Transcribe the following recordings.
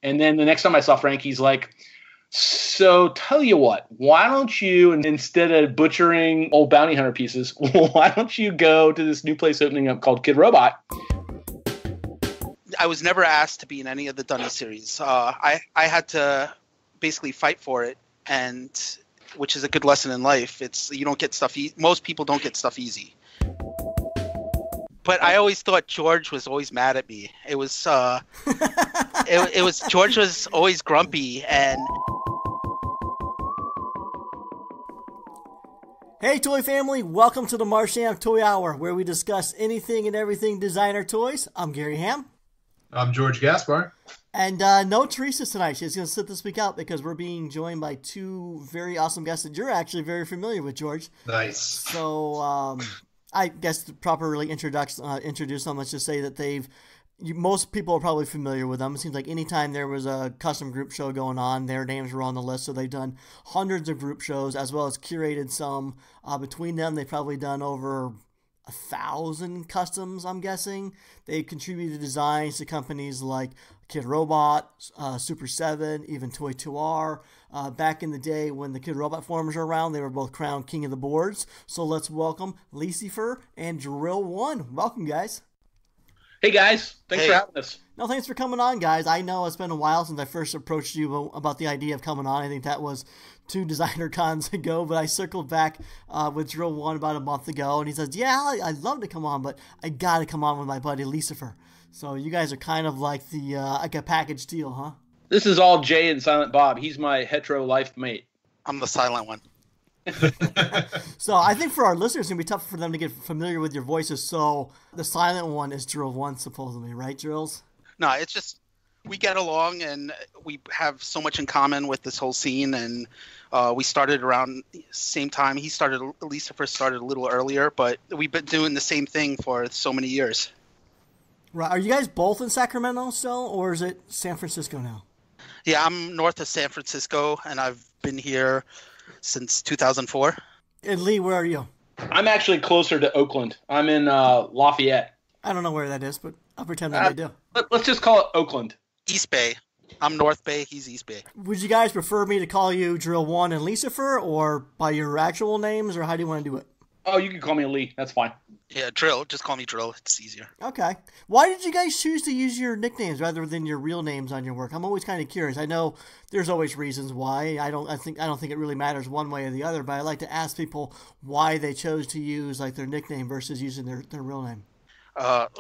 And then the next time I saw Frank, he's like, so tell you what, why don't you, instead of butchering old bounty hunter pieces, why don't you go to this new place opening up called Kid Robot? I was never asked to be in any of the Dunny series. I had to basically fight for it, and which is a good lesson in life. It's you don't get stuff. Most people don't get stuff easy. But I always thought George was always mad at me. It was it was George was always grumpy and. Hey Toy Family, welcome to the Marsham Toy Hour, where we discuss anything and everything designer toys. I'm Gary Ham. I'm George Gaspar. And no Teresa tonight. She's going to sit this week out because we're being joined by two very awesome guests that you're actually very familiar with, George. Nice. So I guess to properly introduce them, let's just say that most people are probably familiar with them. It seems like anytime there was a custom group show going on, their names were on the list. So they've done hundreds of group shows as well as curated some. Between them, they've probably done over 1,000 customs, I'm guessing. They contributed designs to companies like Kid Robot, Super 7, even Toy 2R. Back in the day when the Kid Robot forums were around, they were both crowned king of the boards. So let's welcome Leecifer and DrilOne. Welcome, guys. Hey, guys. Thanks for having us. No, thanks for coming on, guys. I know it's been a while since I first approached you about the idea of coming on. I think that was 2 designer cons ago, but I circled back with DrilOne about a month ago, and he says, yeah, I'd love to come on, but I got to come on with my buddy Leecifer. So you guys are kind of like like a package deal, huh? This is all Jay and Silent Bob. He's my hetero life mate. I'm the silent one. So I think for our listeners, it's going to be tough for them to get familiar with your voices. So the silent one is DrilOne, supposedly, right, Drills? No, it's just we get along and we have so much in common with this whole scene. And we started around the same time. Leecifer started a little earlier, but we've been doing the same thing for so many years. Right. Are you guys both in Sacramento still, or is it San Francisco now? Yeah, I'm north of San Francisco, and I've been here since 2004. And Lee, where are you? I'm actually closer to Oakland. I'm in Lafayette. I don't know where that is, but I'll pretend that I do. Let's just call it Oakland. East Bay. I'm North Bay, he's East Bay. Would you guys prefer me to call you DrilOne and Leecifer, or by your actual names, or how do you want to do it? Oh, you can call me Lee. That's fine. Yeah, Drill. Just call me Drill. It's easier. Okay. Why did you guys choose to use your nicknames rather than your real names on your work? I'm always kind of curious. I know there's always reasons why. I don't think it really matters one way or the other, but I like to ask people why they chose to use like their nickname versus using their real name.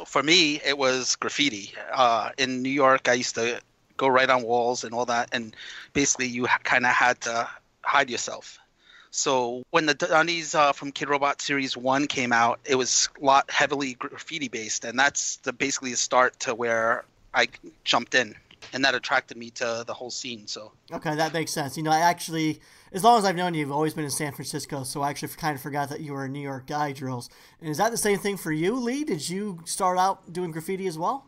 For me, it was graffiti. In New York, I used to go right on walls and all that, and basically you kind of had to hide yourself. So when the Dunnies from Kid Robot Series 1 came out, it was a lot heavily graffiti-based, and that's basically the start to where I jumped in, and that attracted me to the whole scene. So okay, that makes sense. I actually, as long as I've known you, you've always been in San Francisco, so I actually kind of forgot that you were a New York guy, Drills. And is that the same thing for you, Lee? Did you start out doing graffiti as well?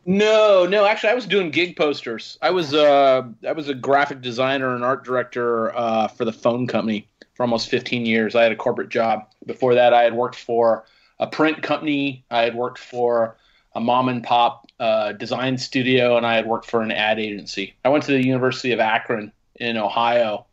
No. Actually, I was doing gig posters. I was a graphic designer and art director for the phone company for almost 15 years. I had a corporate job. Before that, I had worked for a print company. I had worked for a mom and pop design studio, and I had worked for an ad agency. I went to the University of Akron in Ohio,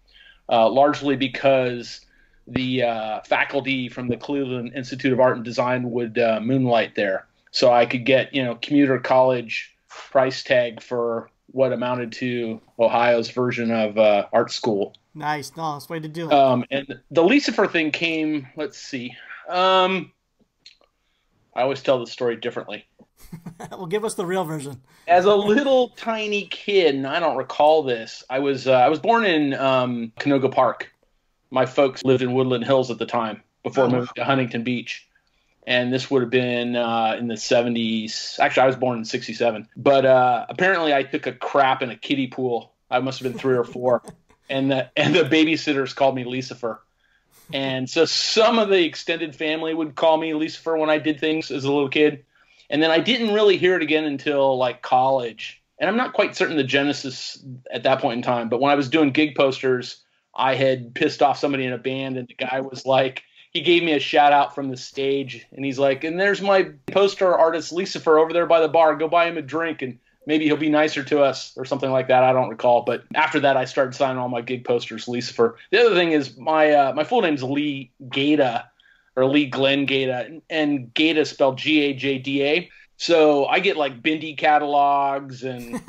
largely because the faculty from the Cleveland Institute of Art and Design would moonlight there. So I could get, commuter college price tag for what amounted to Ohio's version of art school. Nice. Way to do it. And the Leecifer thing came, let's see. I always tell the story differently. Well, give us the real version. As a little tiny kid, and I don't recall this, I was born in Canoga Park. My folks lived in Woodland Hills at the time before moving to Huntington Beach. And this would have been in the 70s. Actually, I was born in 67. But apparently I took a crap in a kiddie pool. I must have been 3 or 4. And the babysitters called me Leecifer. And so some of the extended family would call me Leecifer when I did things as a little kid. And then I didn't really hear it again until like college. And I'm not quite certain the genesis at that point in time. But when I was doing gig posters, I had pissed off somebody in a band. And the guy was like, he gave me a shout out from the stage, and he's like, and there's my poster artist Leecifer over there by the bar. Go buy him a drink. And maybe he'll be nicer to us or something like that. I don't recall. But after that, I started signing all my gig posters, Leecifer. The other thing is my full name's Lee Gada, or Lee Glenn Gada, and Gada spelled Gajda. So I get like Bindi catalogs, and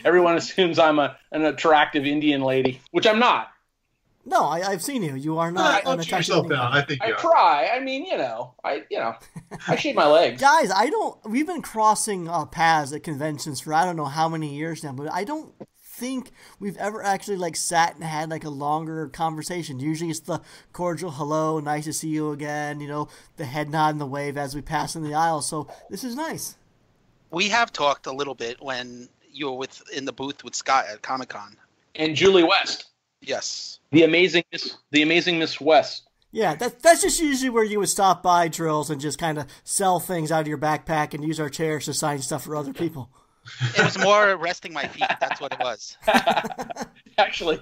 everyone assumes I'm an attractive Indian lady, which I'm not. No, I've seen you. You are not an attractive yourself down. I think I try. I mean, I shave my legs. Guys, we've been crossing paths at conventions for I don't know how many years now, but I don't think we've ever actually like sat and had like a longer conversation. Usually it's the cordial hello, nice to see you again, the head nod and the wave as we pass in the aisle. So this is nice. We have talked a little bit when you were in the booth with Scott at Comic-Con. And Julie West. Yes. The amazing Miss West. Yeah, that's just usually where you would stop by, Drills, and just kind of sell things out of your backpack and use our chairs to sign stuff for other people. It was more resting my feet. That's what it was. Actually,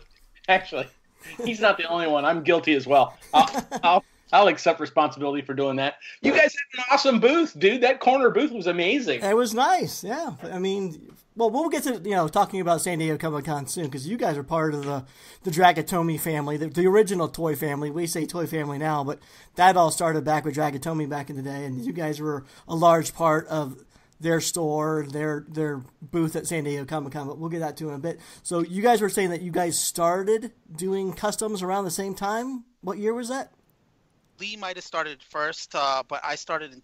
he's not the only one. I'm guilty as well. I'll accept responsibility for doing that. You guys had an awesome booth, dude. That corner booth was amazing. It was nice, yeah. I mean, well, we'll get to talking about San Diego Comic-Con soon, because you guys are part of the Dragatomi family, the original toy family. We say toy family now, but that all started back with Dragatomi back in the day, and you guys were a large part of their store, their booth at San Diego Comic-Con, but we'll get that to in a bit. So you guys were saying that you guys started doing customs around the same time? What year was that? Lee might have started first, but I started in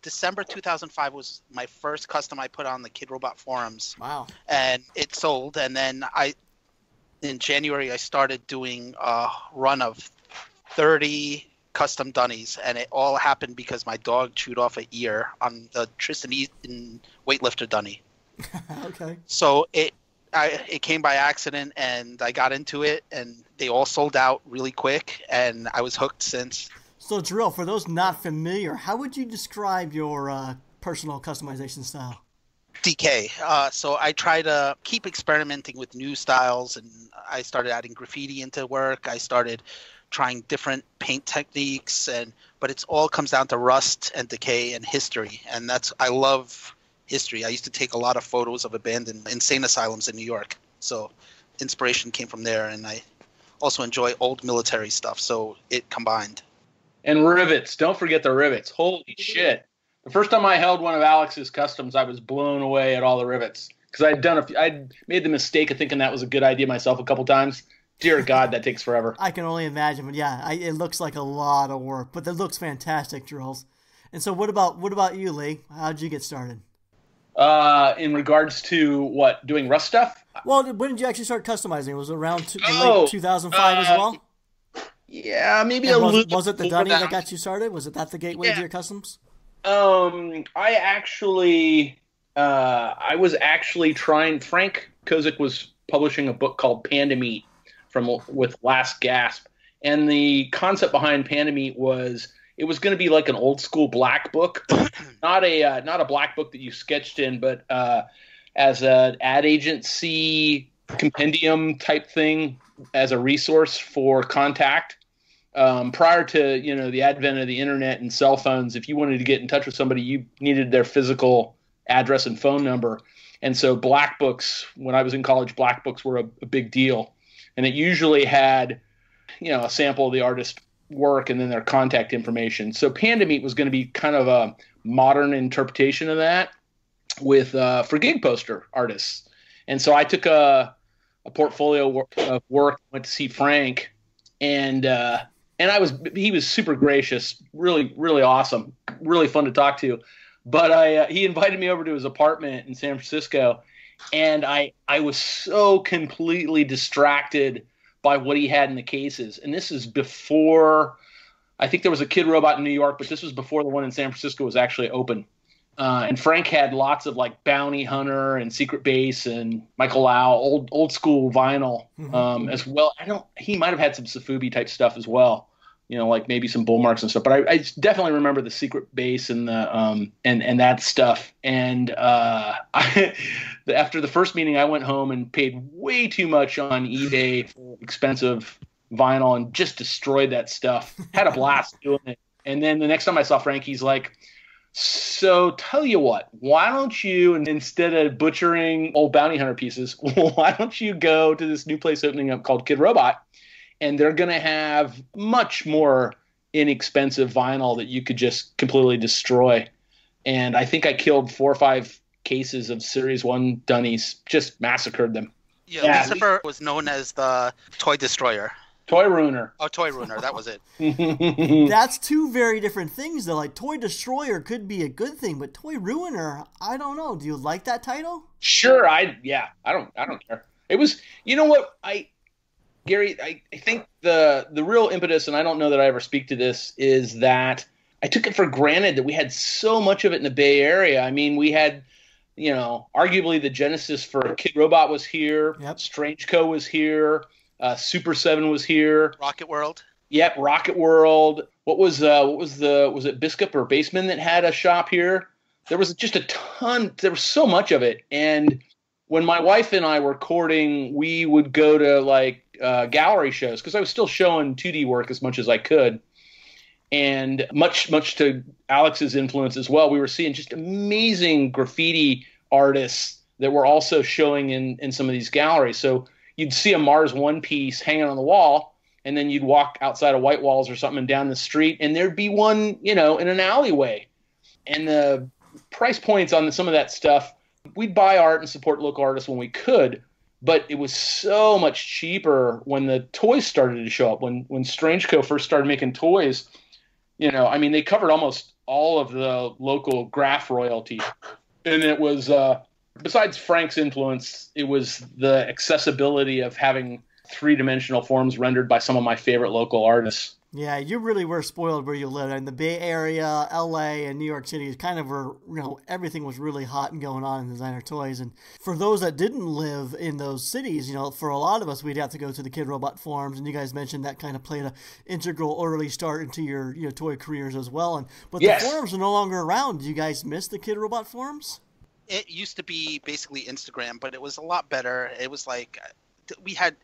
December 2005 was my first custom I put on the Kid Robot forums. Wow. And it sold, and then in January I started doing a run of 30 custom Dunnies, and it all happened because my dog chewed off an ear on the Tristan Eaton weightlifter Dunny. Okay. So it came by accident, and I got into it, and they all sold out really quick, and I was hooked since. So, Drill, for those not familiar, how would you describe your personal customization style? DK. So I try to keep experimenting with new styles, and I started adding graffiti into work. I started trying different paint techniques, but it all comes down to rust and decay and history, and I love history. I used to take a lot of photos of abandoned insane asylums in New York, so inspiration came from there, and I also enjoy old military stuff, so it combined. And rivets. Don't forget the rivets. Holy shit. The first time I held one of Alex's customs, I was blown away at all the rivets. Because I'd made the mistake of thinking that was a good idea myself a couple times. Dear God, that takes forever. I can only imagine, but yeah, it looks like a lot of work, but it looks fantastic, Drills. And so what about you, Lee? How'd you get started? In regards to what? Doing rust stuff? Well, when did you actually start customizing? Was it around late 2005 as well? Yeah, maybe a little. Was it the Dunny that got you started? Was it that the gateway to your customs? I was actually trying. Frank Kozik was publishing a book called Panda Meat with Last Gasp, and the concept behind Panda Meat was it was going to be like an old school black book, not a black book that you sketched in, but as an ad agency compendium type thing as a resource for contact. Prior to the advent of the internet and cell phones, if you wanted to get in touch with somebody, you needed their physical address and phone number. And so black books, when I was in college, black books were a big deal. And it usually had, a sample of the artist's work and then their contact information. So Panda Meat was going to be kind of a modern interpretation of that for gig poster artists. And so I took a portfolio of work, went to see Frank, and he was super gracious, really, really awesome, really fun to talk to. But he invited me over to his apartment in San Francisco, and I was so completely distracted by what he had in the cases. And this is before, I think there was a Kid Robot in New York, but this was before the one in San Francisco was actually open. And Frank had lots of like Bounty Hunter and Secret Base and Michael Lau, old school vinyl as well. He might have had some Safubi type stuff as well. Like maybe some bull marks and stuff. But I definitely remember the Secret Base and the and that stuff. And after the first meeting, I went home and paid way too much on eBay for expensive vinyl and just destroyed that stuff. Had a blast doing it. And then the next time I saw Frank, he's like, So tell you what, why don't you, instead of butchering old bounty hunter pieces, why don't you go to this new place opening up called Kid Robot, and they're going to have much more inexpensive vinyl that you could just completely destroy. And I think I killed 4 or 5 cases of Series 1 Dunnies, just massacred them. Yeah, Leecifer was known as the Toy Destroyer. Toy Ruiner. Oh, Toy Ruiner, that was it. That's two very different things, though. Like, Toy Destroyer could be a good thing, but Toy Ruiner, I don't know. Do you like that title? Sure, I don't care. It was, you know what, Gary, I think the real impetus, and I don't know that I ever speak to this, is that I took it for granted that we had so much of it in the Bay Area. I mean, we had, arguably the genesis for Kid Robot was here. Yep. Strange Co. was here. Super 7 was here. Rocket World. Yep, Rocket World. Was it Biscup or Baseman that had a shop here? There was just a ton. There was so much of it. And when my wife and I were courting, we would go to gallery shows because I was still showing 2D work as much as I could. And much to Alex's influence as well, we were seeing just amazing graffiti artists that were also showing in some of these galleries. So you'd see a Mars 1 piece hanging on the wall, and then you'd walk outside of White Walls or something and down the street, and there'd be one, in an alleyway. And the price points on some of that stuff, we'd buy art and support local artists when we could, but it was so much cheaper when the toys started to show up. When Strange Co. first started making toys, they covered almost all of the local graph royalty. And it was, besides Frank's influence, it was the accessibility of having 3-dimensional forms rendered by some of my favorite local artists. Yeah, you really were spoiled where you lived. In the Bay Area, LA, and New York City, kind of were, everything was really hot and going on in designer toys. And for those that didn't live in those cities, for a lot of us, we'd have to go to the Kid Robot forums. And you guys mentioned that kind of played an integral early start into your toy careers as well. But yes, the forums are no longer around. Do you guys miss the Kid Robot forums? It used to be basically Instagram, but it was a lot better. It was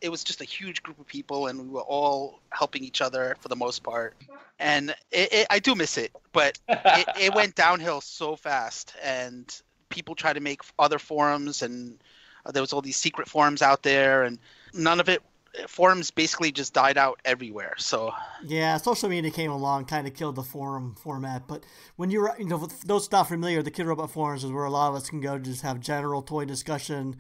it was just a huge group of people, and we were all helping each other for the most part. And I do miss it, but it went downhill so fast, and people try to make other forums, and there was all these secret forums out there, and none of it. Forums basically just died out everywhere. So yeah, social media came along, kind of killed the forum format. But when you were, for those not familiar, the Kid Robot forums is where a lot of us can go to just have general toy discussion,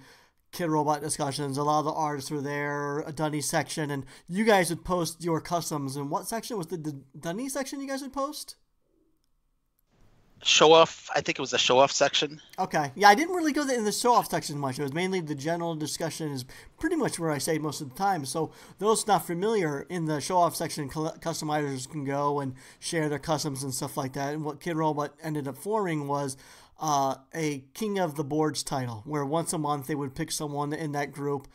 Kid Robot discussions. A lot of the artists were there, a Dunny section, and you guys would post your customs. And what section was the Dunny section you guys would post? Show off. I think it was the show off section. Okay. Yeah, I didn't really go in the show off section much. It was mainly the general discussion is pretty much where I stayed most of the time. So those not familiar, in the show off section, customizers can go and share their customs and stuff like that. And what Kid Robot ended up forming was a King of the Boards title, where once a month they would pick someone in that group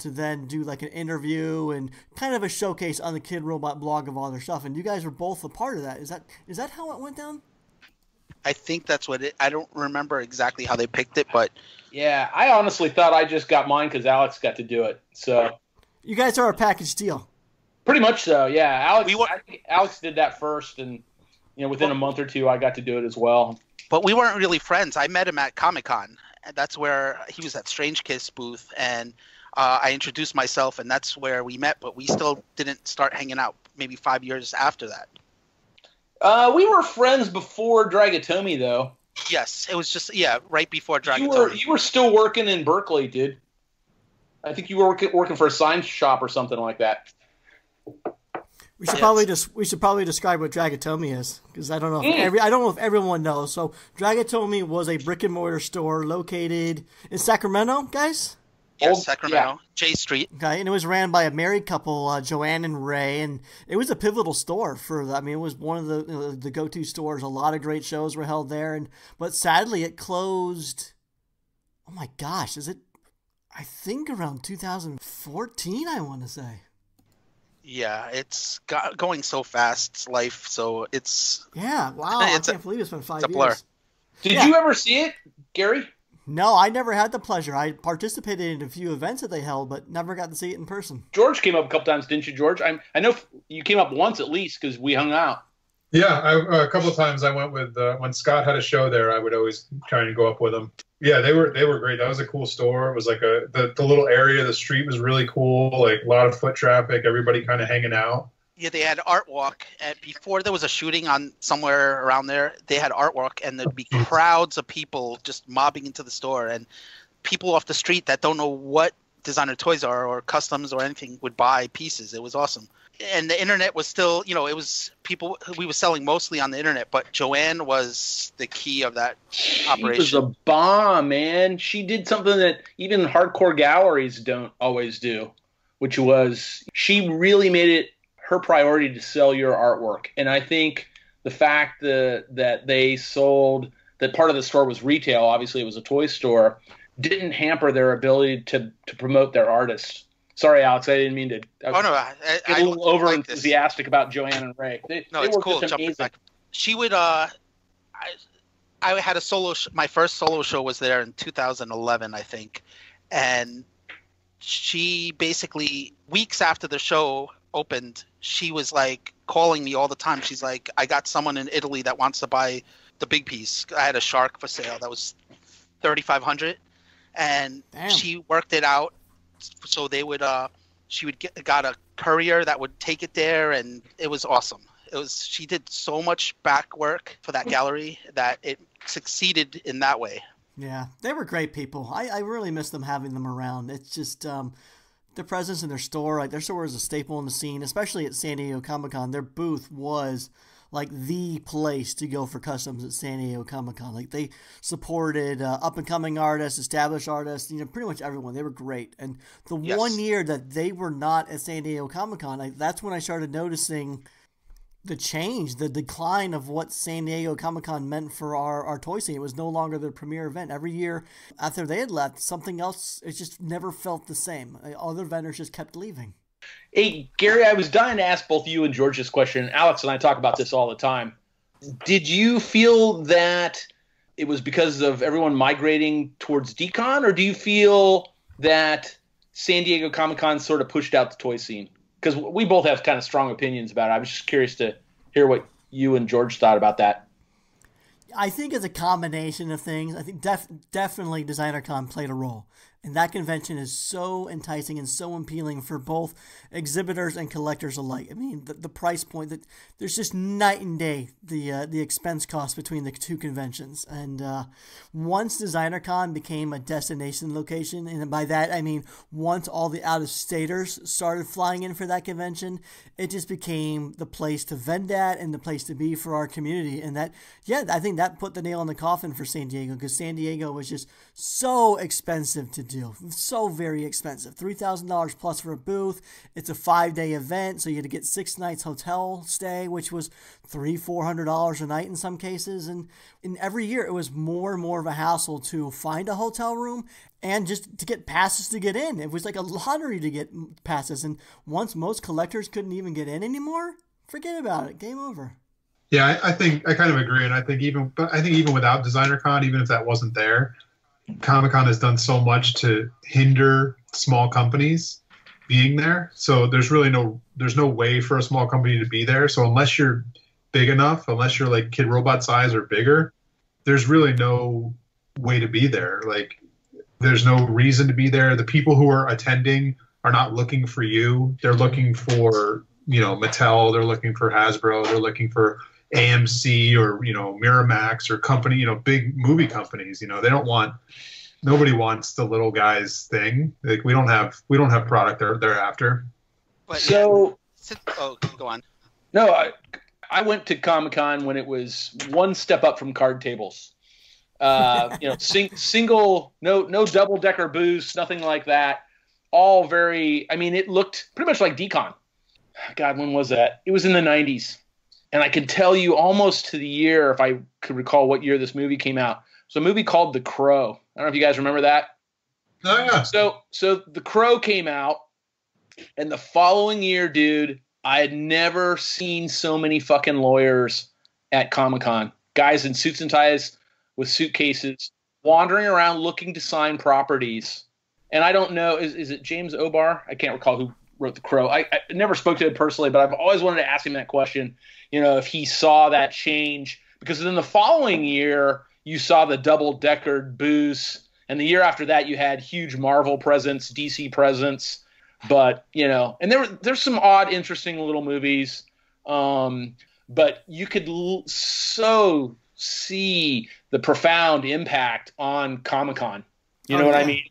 to then do like an interview and kind of a showcase on the Kid Robot blog of all their stuff. And you guys were both a part of that. Is that how it went down? I think that's what I don't remember exactly how they picked it, but yeah, I honestly thought I just got mine because Alex got to do it. So you guys are a package deal. Pretty much so, yeah. I think Alex did that first, and within a month or two, I got to do it as well. But we weren't really friends. I met him at Comic-Con. That's where he was at Strange Kiss booth, and I introduced myself, and that's where we met. But we still didn't start hanging out. Maybe 5 years after that. We were friends before Dragatomi, though. Yes, it was just right before Dragatomi. You were still working in Berkeley, dude. I think you were working for a sign shop or something like that. We should probably describe what Dragatomi is, because I don't know if everyone knows. So Dragatomi was a brick and mortar store located in Sacramento, guys. Yes, Sacramento, yeah. J Street. Okay, and it was ran by a married couple, Joanne and Ray, and it was a pivotal store for that. I mean, it was one of the go-to stores. A lot of great shows were held there, but sadly it closed. Oh my gosh, is it? I think around 2014, I want to say. Yeah, it's going so fast. It's life, so it's... Yeah, wow, I can't believe it's been 5 years. It's a blur. Did you ever see it, Gary? No, I never had the pleasure. I participated in a few events that they held, but never got to see it in person. George came up a couple times, didn't you, George? I know you came up once at least because we hung out. Yeah, a couple of times I went with when Scott had a show there. I would always try and go up with him. Yeah, they were great. That was a cool store. It was like the little area, the street was really cool. Like a lot of foot traffic, everybody kind of hanging out. Yeah, they had art walk. Before there was a shooting on somewhere around there, they had art walk, and there'd be crowds of people just mobbing into the store, and people off the street that don't know what designer toys are or customs or anything would buy pieces. It was awesome. And the internet was still, it was people, we were selling mostly on the internet, but Joanne was the key of that operation. She was a bomb, man. She did something that even hardcore galleries don't always do, which was she really made it her priority to sell your artwork. And I think the fact that they sold, that part of the store was retail, obviously it was a toy store, didn't hamper their ability to promote their artists. Sorry, Alex, I didn't mean to. I get a little over enthusiastic about Joanne and Ray. It's cool. Jumping back. She would. I had a solo. My first solo show was there in 2011, I think, and she basically weeks after the show opened, she was like calling me all the time. She's like, "I got someone in Italy that wants to buy the big piece. I had a shark for sale that was $3,500, and she worked it out." So they would, she would got a courier that would take it there, and it was awesome. She did so much back work for that gallery that it succeeded in that way. Yeah, they were great people. I really miss them, having them around. It's just their presence in their store. Like, their store was a staple in the scene, especially at San Diego Comic-Con. Their booth was like the place to go for customs at San Diego Comic-Con. Like, they supported up-and-coming artists, established artists, pretty much everyone. They were great. And the one year that they were not at San Diego Comic-Con, that's when I started noticing the change, the decline of what San Diego Comic-Con meant for our toy scene. It was no longer their premier event. Every year after they had left, something else, it just never felt the same. Other vendors just kept leaving. Hey, Gary, I was dying to ask both you and George this question. Alex and I talk about this all the time. Did you feel that it was because of everyone migrating towards Decon, or do you feel that San Diego Comic-Con sort of pushed out the toy scene? Because we both have kind of strong opinions about it. I was just curious to hear what you and George thought about that. I think it's a combination of things. I think definitely DesignerCon played a role. And that convention is so enticing and so appealing for both exhibitors and collectors alike. I mean, the price point, that there's just night and day, the expense cost between the two conventions. And once DesignerCon became a destination location, and by that I mean once all the out-of-staters started flying in for that convention, it just became the place to vend at and the place to be for our community. And that, I think that put the nail in the coffin for San Diego, because San Diego was just so expensive to do. So very expensive. $3,000 plus for a booth. It's a 5-day event, so you had to get 6 nights hotel stay, which was $300-400 a night in some cases. And every year it was more and more of a hassle to find a hotel room and just to get passes to get in. It was like a lottery to get passes. And once most collectors couldn't even get in anymore, forget about it. Game over. Yeah, I think I kind of agree, and I think even without DesignerCon, even if that wasn't there, Comic-Con has done so much to hinder small companies being there. So there's no way for a small company to be there. So unless you're big enough, unless you're like Kid Robot size or bigger, there's really no way to be there. Like, there's no reason to be there. The people who are attending are not looking for you. They're looking for, Mattel. They're looking for Hasbro. They're looking for AMC or Miramax or company, big movie companies. Nobody wants the little guys thing. Like, we don't have product thereafter. But so go on. No, I went to Comic-Con when it was one step up from card tables. Single, no double decker booths, nothing like that. All very. I mean, it looked pretty much like Decon. God, when was that? It was in the 90s. And I can tell you almost to the year, if I could recall what year this movie came out. It's a movie called The Crow. I don't know if you guys remember that. Oh, yeah. So The Crow came out, and the following year, dude, I had never seen so many fucking lawyers at Comic-Con. Guys in suits and ties with suitcases, wandering around looking to sign properties. And I don't know, is it James O'Barr? I can't recall wrote The Crow. I never spoke to him personally, but I've always wanted to ask him that question, if he saw that change. Because then the following year, you saw the double-deckered booths, and the year after that, you had huge Marvel presence, DC presence. But, and there's some odd, interesting little movies. But you could so see the profound impact on Comic-Con. You know what I mean?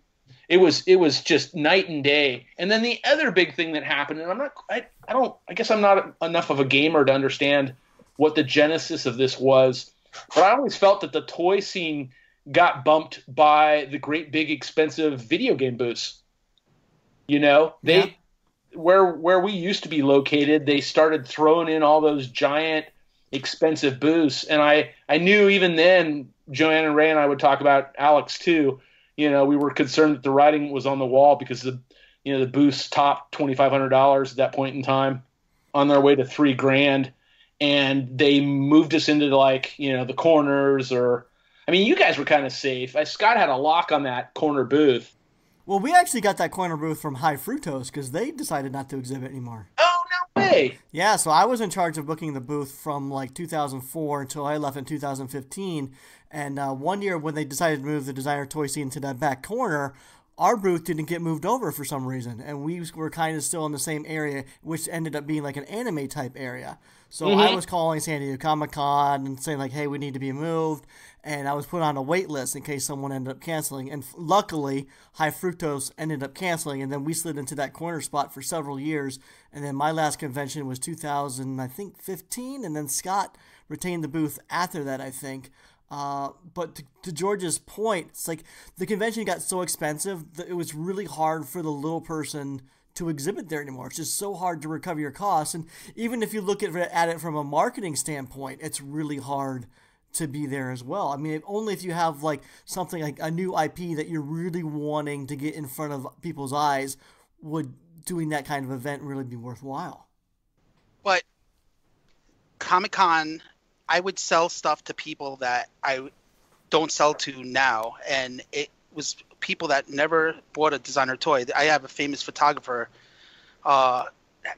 It was just night and day. And then the other big thing that happened, and I guess I'm not enough of a gamer to understand what the genesis of this was, but I always felt that the toy scene got bumped by the great big expensive video game booths. Where we used to be located, they started throwing in all those giant expensive booths. And I knew even then, Joanne and Ray and I would talk about Alex too. We were concerned that the writing was on the wall because the booths topped $2,500 at that point in time, on their way to $3,000, and they moved us into the corners. You guys were kind of safe. Scott had a lock on that corner booth. Well, we actually got that corner booth from High Fructose because they decided not to exhibit anymore. Oh, no way! Yeah, so I was in charge of booking the booth from 2004 until I left in 2015. And one year when they decided to move the designer toy scene to that back corner, our booth didn't get moved over for some reason. And we were kind of still in the same area, which ended up being like an anime type area. So I was calling San Diego Comic-Con and saying hey, we need to be moved. And I was put on a wait list in case someone ended up canceling. And luckily, High Fructose ended up canceling. And then we slid into that corner spot for several years. And then my last convention was 2015. And then Scott retained the booth after that, I think. But to George's point, it's the convention got so expensive that it was really hard for the little person to exhibit there anymore. It's just so hard to recover your costs. And even if you look at it from a marketing standpoint, it's really hard to be there as well. Only if you have something like a new IP that you're really wanting to get in front of people's eyes would doing that kind of event really be worthwhile. But Comic-Con, I would sell stuff to people that I don't sell to now, and it was people that never bought a designer toy. I have a famous photographer bought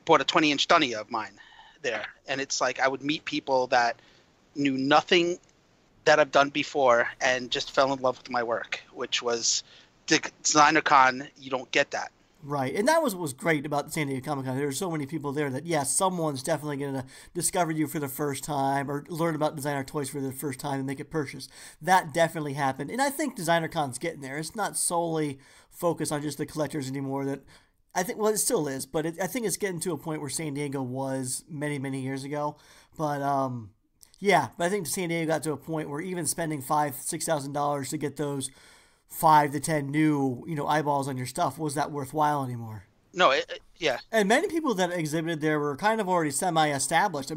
a 20-inch dunny of mine there, and it's I would meet people that knew nothing that I've done before and just fell in love with my work, which was Designer Con. You don't get that. Right, and that was what was great about San Diego Comic-Con. There were so many people there that, yes, someone's definitely going to discover you for the first time or learn about designer toys for the first time and make a purchase. That definitely happened, and I think Designer Con's getting there. It's not solely focused on just the collectors anymore. That I think, well, it still is, but I think it's getting to a point where San Diego was many, many years ago. But yeah, but I think San Diego got to a point where even spending $5,000-$6,000 to get those 5 to 10 new, eyeballs on your stuff, was that worthwhile anymore? No, yeah. And many people that exhibited there were kind of already semi-established.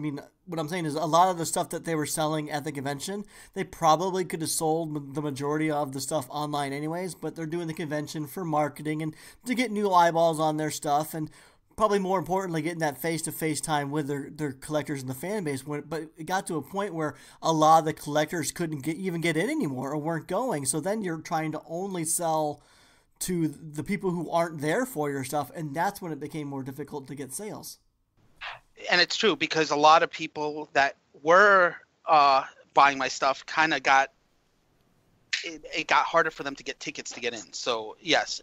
What I'm saying is a lot of the stuff that they were selling at the convention, they probably could have sold the majority of the stuff online anyways, but they're doing the convention for marketing and to get new eyeballs on their stuff, and probably more importantly, getting that face-to-face time with their collectors and the fan base. But it got to a point where a lot of the collectors couldn't even get in anymore or weren't going. So then you're trying to only sell to the people who aren't there for your stuff, and that's when it became more difficult to get sales. And it's true, because a lot of people that were buying my stuff kind of it got harder for them to get tickets to get in. So yes,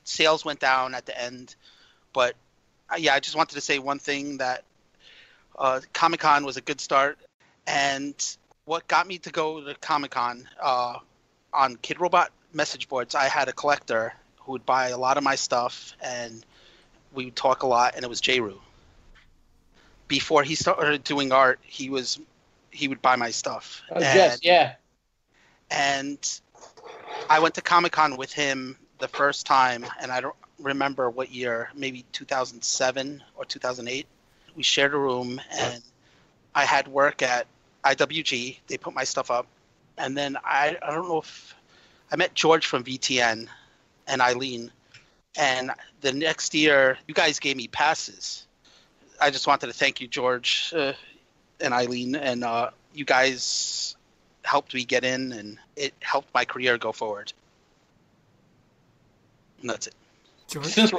sales went down at the end, but yeah, I just wanted to say one thing, that Comic-Con was a good start. And what got me to go to Comic-Con, on Kid Robot message boards, I had a collector who would buy a lot of my stuff, and we would talk a lot, and it was J-Roo. Before he started doing art, he would buy my stuff. Oh, yes, yeah. And I went to Comic-Con with him the first time, and I don't remember what year, maybe 2007 or 2008. We shared a room, and I had work at IWG. They put my stuff up, and then I don't know if I met George from VTN and Eileen, and the next year you guys gave me passes. I just wanted to thank you, George and Eileen, and you guys helped me get in, and it helped my career go forward. And that's it. George? Since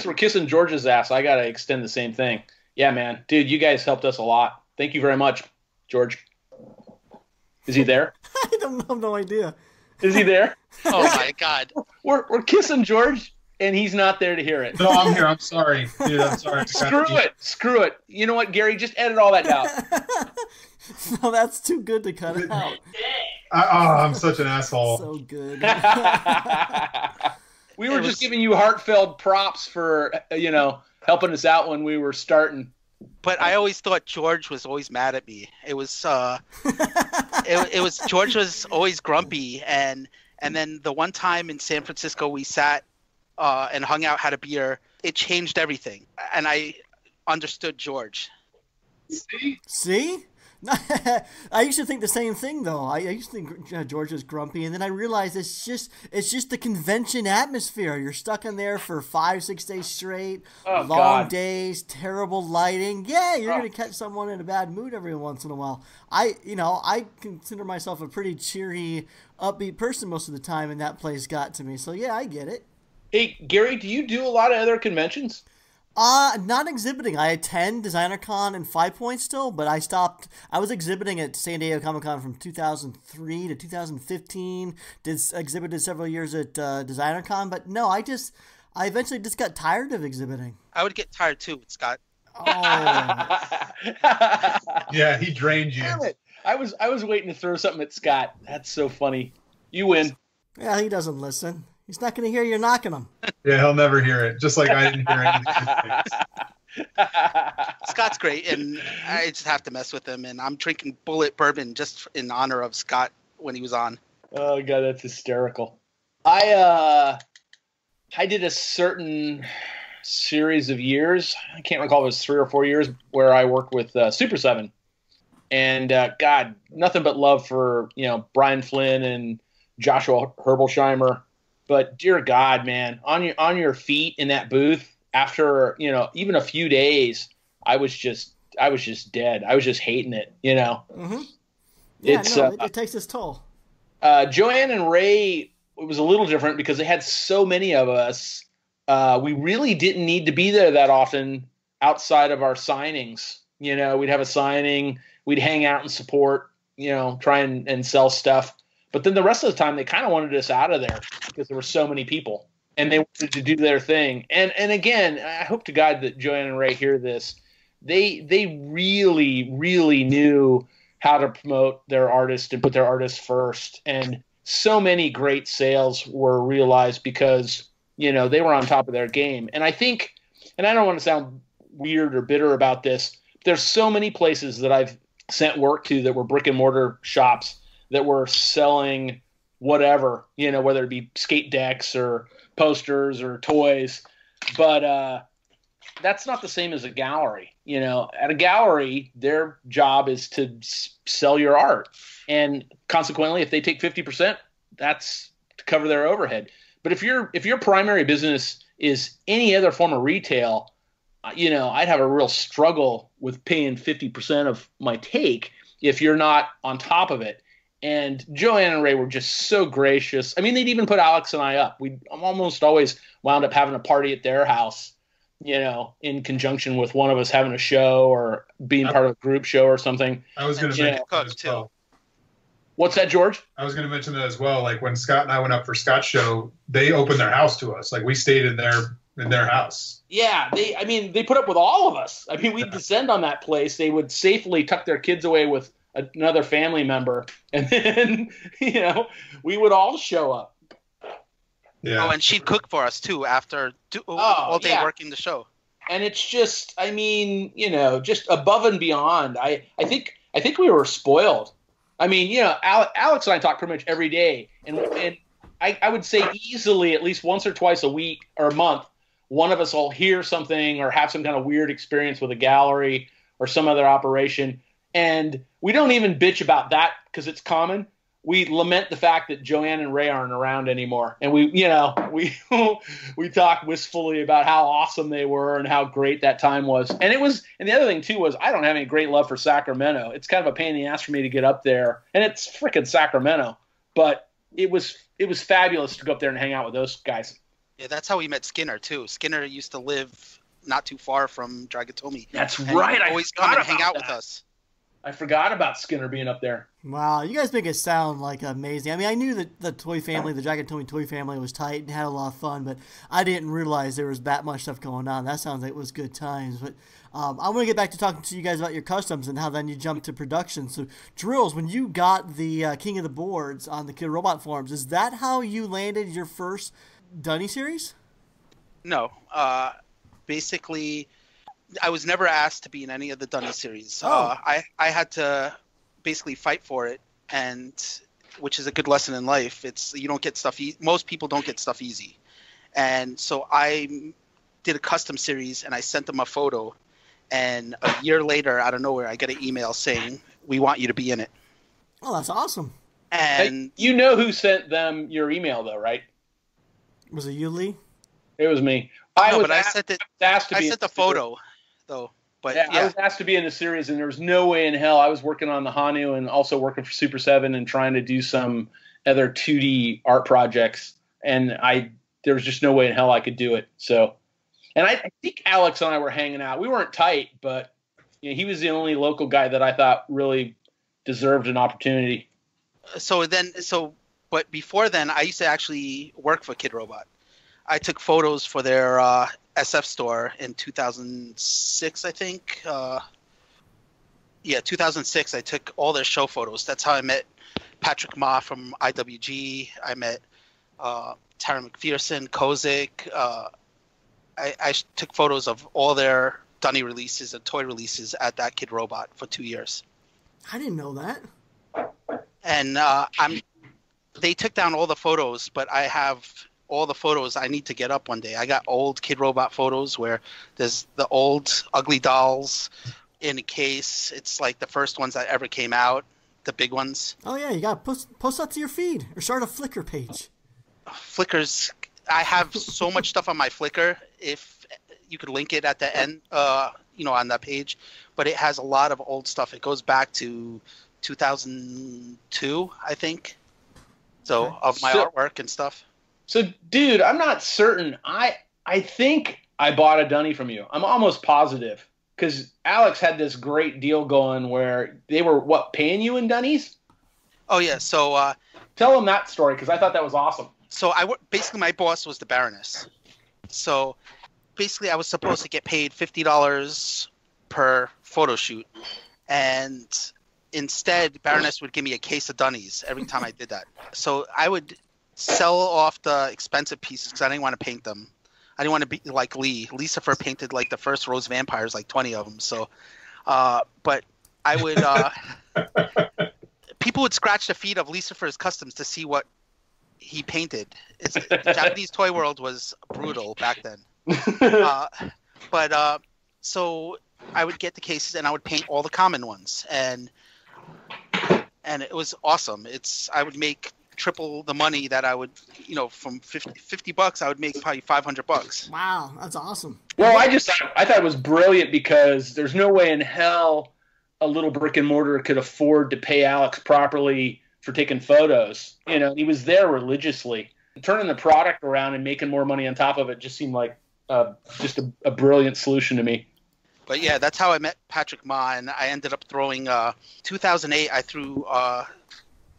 we're kissing George's ass, I gotta extend the same thing. Yeah, man, dude, you guys helped us a lot. Thank you very much, George. Is he there? I have no idea. Is he there? Oh my God. We're kissing George, and he's not there to hear it. No, I'm here. I'm sorry, dude. I'm sorry. Screw it. You know what, Gary? Just edit all that out. No, that's too good to cut out. I'm such an asshole. So good. We were just giving you heartfelt props for helping us out when we were starting. But I always thought George was always mad at me. It was George was always grumpy, and then the one time in San Francisco we sat and hung out, had a beer. It changed everything, and I understood George. See? I used to think the same thing, though. I used to think George was grumpy, and then I realized it's just the convention atmosphere. You're stuck in there for 5-6 days straight, long days, terrible lighting. Yeah, you're gonna catch someone in a bad mood every once in a while. I consider myself a pretty cheery, upbeat person most of the time, and that place got to me. So yeah, I get it. Hey, Gary, do you do a lot of other conventions? Not exhibiting. I attend DesignerCon and 5 Point still, but I stopped. I was exhibiting at San Diego Comic-Con from 2003 to 2015. Exhibited several years at DesignerCon, but no, I eventually just got tired of exhibiting. I would get tired too, Scott. Oh. Yeah, he drained you. Damn it. I was waiting to throw something at Scott. That's so funny. You win. Yeah, he doesn't listen. He's not going to hear you knocking him. Yeah, he'll never hear it. Just like I didn't hear anything. Scott's great, and I just have to mess with him. And I'm drinking Bullet Bourbon just in honor of Scott when he was on. Oh God, that's hysterical. I did a certain series of years. I can't recall if it was 3 or 4 years where I worked with Super 7, and God, nothing but love for Brian Flynn and Joshua Herbolsheimer. But dear God, man, on your feet in that booth after even a few days, I was just dead. I was just hating it. Mm-hmm. Yeah, it takes its toll. Joanne and Ray, it was a little different because they had so many of us. We really didn't need to be there that often outside of our signings. We'd have a signing, we'd hang out and support, try and sell stuff. But then the rest of the time, they kind of wanted us out of there because there were so many people, and they wanted to do their thing. And again, I hope to God that Joanne and Ray hear this. They really, really knew how to promote their artist and put their artists first. And so many great sales were realized because they were on top of their game. And I think, and I don't want to sound weird or bitter about this, there's so many places that I've sent work to that were brick and mortar shops that were selling whatever, whether it be skate decks or posters or toys. But that's not the same as a gallery. At a gallery, their job is to sell your art. And consequently, if they take 50%, that's to cover their overhead. But if your primary business is any other form of retail, I'd have a real struggle with paying 50% of my take if you're not on top of it. And Joanne and Ray were just so gracious. I mean, they'd even put Alex and I up. We almost always wound up having a party at their house, in conjunction with one of us having a show or being part of a group show or something. I was going to mention that as well. What's that, George? I was going to mention that as well. Like when Scott and I went up for Scott's show, they opened their house to us. Like we stayed in their house. Yeah, they put up with all of us. I mean, we'd descend on that place. They would safely tuck their kids away with another family member, and then we would all show up. Yeah. Oh, and she'd cook for us too after all day working the show. And it's just, just above and beyond. I think we were spoiled. I mean, Alex and I talk pretty much every day, and I would say easily at least once or twice a week or a month, one of us will hear something or have some kind of weird experience with a gallery or some other operation. And we don't even bitch about that because it's common. We lament the fact that Joanne and Ray aren't around anymore. And we talk wistfully about how awesome they were and how great that time was. And the other thing too was I don't have any great love for Sacramento. It's kind of a pain in the ass for me to get up there. And it's freaking Sacramento. But it was fabulous to go up there and hang out with those guys. Yeah, that's how we met Skinner too. Skinner used to live not too far from Dragatomi. That's and right. He'd I always forgot come and hang about out that. with us. I forgot about Skinner being up there. Wow, you guys make it sound like amazing. I mean, I knew that the toy family, the Dragatomi toy family, was tight and had a lot of fun, but I didn't realize there was that much stuff going on. That sounds like it was good times. But I want to get back to talking to you guys about your customs and how then you jumped to production. So, Drills, when you got the King of the Boards on the Kid Robot forums, is that how you landed your first Dunny series? No, basically, I was never asked to be in any of the Dunny series. Oh. I had to basically fight for it, and which is a good lesson in life. It's you don't get stuff. Most people don't get stuff easy, and so I did a custom series, and I sent them a photo, and a year later, out of nowhere, I get an email saying we want you to be in it. Oh, that's awesome. And Hey, you know who sent them your email, though, right? Was it you, Lee? It was me. I asked sent it. to I be sent the photo, though. But Yeah, yeah, I was asked to be in the series, and there was no way in hell. I was working on the Hanu and also working for Super 7 and trying to do some other 2D art projects, and there was just no way in hell I could do it. So, and I think Alex and I were hanging out. We weren't tight, but he was the only local guy that I thought really deserved an opportunity. But before then, I used to actually work for Kid Robot. I took photos for their SF store in 2006, I think. 2006. I took all their show photos. That's how I met Patrick Ma from IWG. I met Tara McPherson, Kozik. I took photos of all their Dunny releases and toy releases at that Kid Robot for 2 years. I didn't know that. And they took down all the photos, but I have all the photos I need to get up one day. I got old Kid Robot photos where there's the old ugly dolls in a case. It's like the first ones that ever came out, the big ones. Oh, yeah, you got to post that to your feed or start a Flickr page. Flickrs, I have so much stuff on my Flickr. If you could link it at the end, on that page, but it has a lot of old stuff. It goes back to 2002, I think. So Okay. of my artwork and stuff. So, dude, I'm not certain. I think I bought a Dunny from you. I'm almost positive because Alex had this great deal going where they were paying you in Dunnies. Oh yeah, so Tell them that story because I thought that was awesome. so basically my boss was the Baroness. So basically I was supposed to get paid $50 per photo shoot, and instead Baroness would give me a case of Dunnies every time I did that. So I would sell off the expensive pieces because I didn't want to paint them. I didn't want to be like Lee. Leecifer painted like the first Rose Vampires, like 20 of them. So, but I would, people would scratch the feet of Leicifer's customs to see what he painted. The Japanese toy world was brutal back then. So I would get the cases and I would paint all the common ones, and it was awesome. I would make triple the money that I would, from $50, I would make probably $500. Wow, that's awesome. Well, I thought it was brilliant because there's no way in hell a little brick and mortar could afford to pay Alex properly for taking photos. He was there religiously. Turning the product around and making more money on top of it just seemed like just a brilliant solution to me. But yeah, that's how I met Patrick Ma, and I ended up throwing 2008. I threw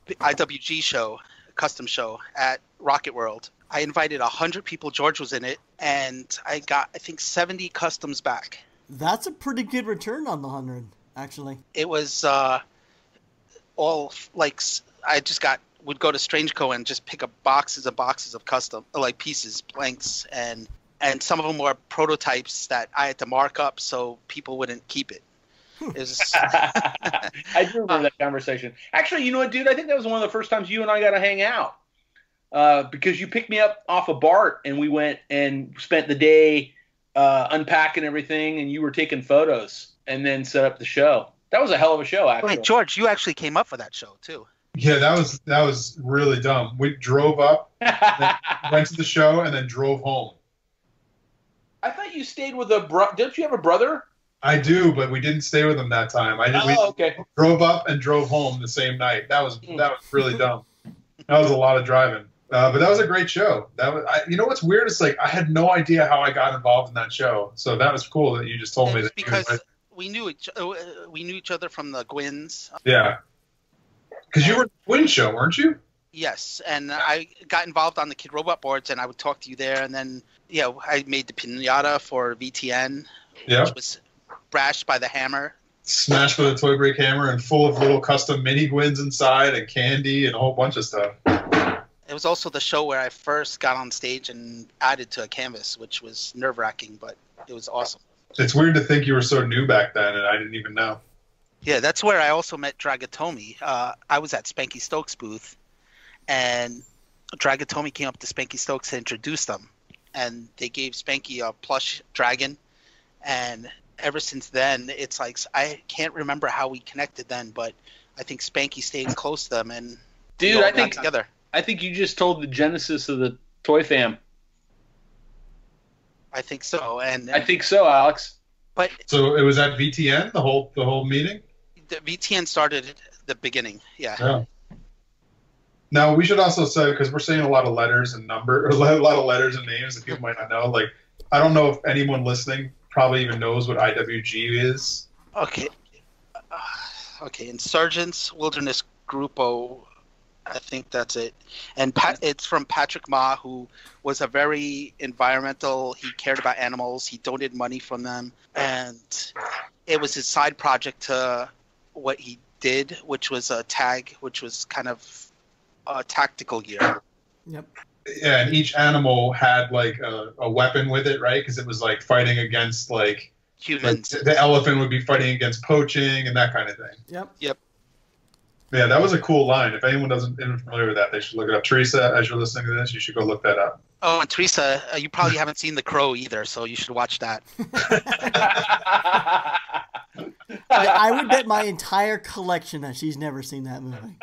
IWG custom show at Rocket World. I invited 100 people. George was in it, and I got, I think, 70 customs back. That's a pretty good return on the 100, actually. It was all like would go to Strangeco and just pick up boxes and boxes of custom pieces, blanks, and some of them were prototypes that I had to mark up so people wouldn't keep it. It was I do remember that conversation. Actually, you know what, dude? I think that was one of the first times you and I got to hang out because you picked me up off of BART and we went and spent the day unpacking everything, and you were taking photos and then set up the show. That was a hell of a show, actually. Wait, George, you actually came up for that show too. Yeah, that was really dumb. We drove up, went to the show, and then drove home. I thought you stayed with don't you have a brother? I do, but we didn't stay with him that time. Okay. Drove up and drove home the same night. That was really dumb. That was a lot of driving. But that was a great show. You know what's weird? It's like I had no idea how I got involved in that show. So that was cool that you just told me that. Because we knew each other from the Gwynns. Yeah. Because you were in the Gwyn show, weren't you? Yes, and I got involved on the Kid Robot boards, and I would talk to you there. And then, I made the pinata for VTN, which was brashed by the hammer. Smashed with a toy break hammer and full of little custom mini Gwyns inside and candy and a whole bunch of stuff. It was also the show where I first got on stage and added to a canvas, which was nerve-wracking, but it was awesome. It's weird to think you were so new back then, and I didn't even know. Yeah, that's where I also met Dragatomi. I was at Spanky Stokes' booth, and Dragatomi came up to Spanky Stokes and introduced them. And they gave Spanky a plush dragon. And ever since then, it's like, I can't remember how we connected then, but I think Spanky stayed close to them. And dude, we all got together. I think you just told the genesis of the Toy Fam. I think so. And I think so, Alex. But so it was at VTN, the whole meeting? The VTN started at the beginning, yeah. Oh. Now we should also say, because we're saying a lot of letters and a lot of letters and names that people might not know. Like, I don't know if anyone listening probably even knows what IWG is. Okay. Insurgents Wilderness Grupo, I think that's it. And it's from Patrick Ma, who was a very environmental. He cared about animals. He donated money from them, and it was his side project to what he did, which was a tag, which was kind of a tactical gear. Yep. Yeah, and each animal had like a weapon with it, right? Because it was like fighting against like humans. Like, the elephant would be fighting against poaching and that kind of thing. Yep. Yeah, that was a cool line. If anyone isn't familiar with that, they should look it up. Teresa, as you're listening to this, you should go look that up. Oh, and Teresa, you probably haven't seen The Crow either, so you should watch that. I would bet my entire collection that she's never seen that movie.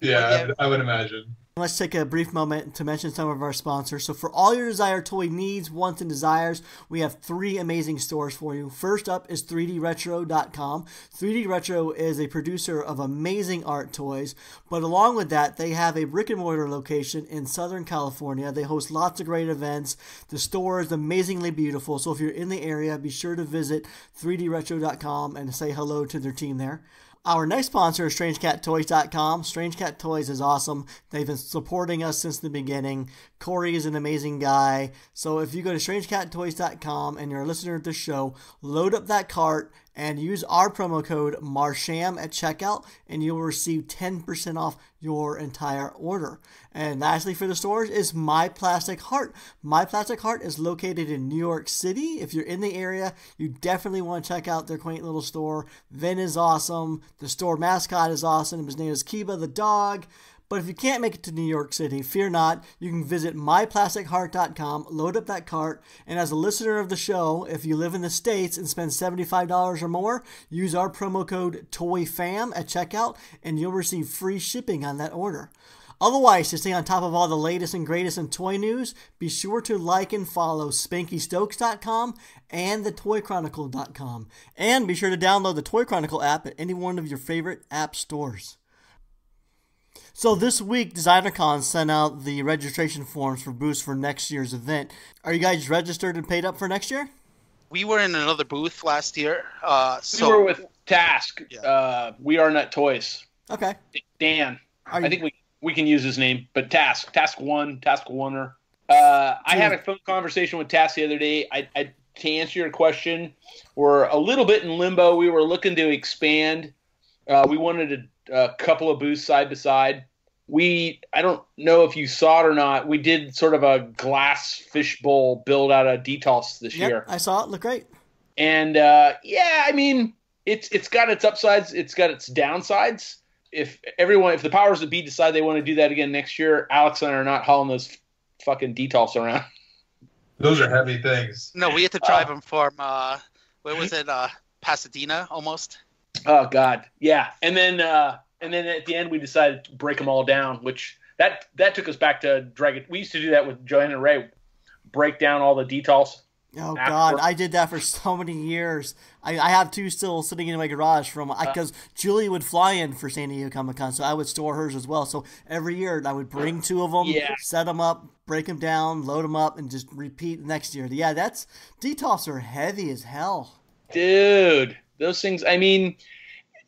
Yeah, I would imagine. Let's take a brief moment to mention some of our sponsors. So for all your Desire toy needs, wants, and desires, we have 3 amazing stores for you. First up is 3DRetro.com. 3D Retro is a producer of amazing art toys, but along with that, they have a brick-and-mortar location in Southern California. They host lots of great events. The store is amazingly beautiful, so if you're in the area, be sure to visit 3DRetro.com and say hello to their team there. Our next sponsor is StrangeCatToys.com. Strange Cat Toys is awesome. They've been supporting us since the beginning. Corey is an amazing guy. So if you go to StrangeCatToys.com and you're a listener of the show, load up that cart and use our promo code MARSHAM at checkout, and you'll receive 10% off your entire order. And lastly for the stores is My Plastic Heart. My Plastic Heart is located in New York City. If you're in the area, you definitely want to check out their quaint little store. Vin is awesome. The store mascot is awesome. His name is Kiba the dog. But if you can't make it to New York City, fear not. You can visit myplastic.heart.com, load up that cart, and as a listener of the show, if you live in the States and spend $75 or more, use our promo code TOYFAM at checkout, and you'll receive free shipping on that order. Otherwise, to stay on top of all the latest and greatest in toy news, be sure to like and follow SpankyStokes.com and TheToyChronicle.com. And be sure to download the Toy Chronicle app at any one of your favorite app stores. So this week, DesignerCon sent out the registration forms for booths for next year's event. Are you guys registered and paid up for next year? We were in another booth last year. We were with Task. Yeah. We Are Nut Toys. Okay. Dan. I think we can use his name, but Task Oneer. I had a phone conversation with Task the other day. To answer your question, we're a little bit in limbo. We were looking to expand. We wanted a couple of booths side by side. I don't know if you saw it or not. We did sort of a glass fishbowl build out of DTOS this year. I saw it. Looked great. And I mean, it's got its upsides. It's got its downsides. If the powers that be decide they want to do that again next year, Alex and I are not hauling those fucking DTOS around. Those are heavy things. No, we had to drive them from where was it? Pasadena, almost. Oh God, yeah. And then at the end we decided to break them all down, which that took us back to Dragon. We used to do that with Joanna and Ray, break down all the DTOS Oh God, I did that for so many years. I have 2 still sitting in my garage from because Julie would fly in for San Diego Comic-Con, so I would store hers as well. So every year I would bring 2 of them, set them up, break them down, load them up, and just repeat next year. Yeah, that's DTOFs are heavy as hell, dude. Those things. I mean,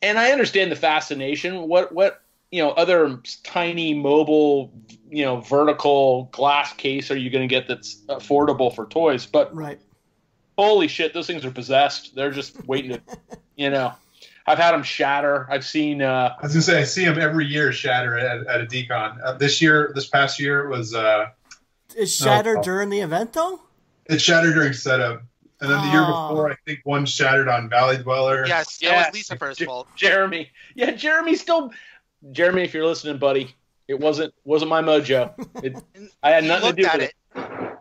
and I understand the fascination. What other tiny mobile, vertical glass case are you going to get that's affordable for toys? But right. Holy shit, those things are possessed. They're just waiting to, I've had them shatter. I've seen. I was gonna say I see them every year shatter at a decon. This past year it was. It shattered during the event though. It shattered during setup. And then the year before, I think one shattered on Valley Dweller. Yes, that was Leecifer's fault. Jeremy. Yeah, Jeremy, if you're listening, buddy, it wasn't my mojo. I had nothing to do with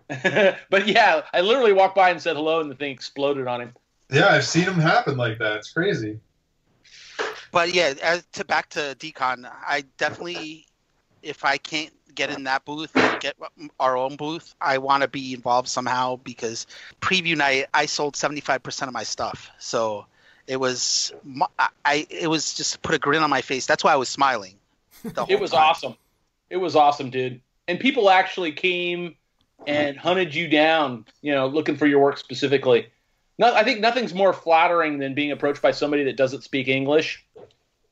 it. But yeah, I literally walked by and said hello, and the thing exploded on him. Yeah, I've seen them happen like that. It's crazy. But yeah, back to Decon, I definitely, if I can't get in that booth, get our own booth, I want to be involved somehow, because preview night I sold 75% of my stuff, so it was just put a grin on my face. That's why I was smiling. It was awesome. It was awesome, dude. And people actually came and hunted you down, looking for your work specifically. I think nothing's more flattering than being approached by somebody that doesn't speak English.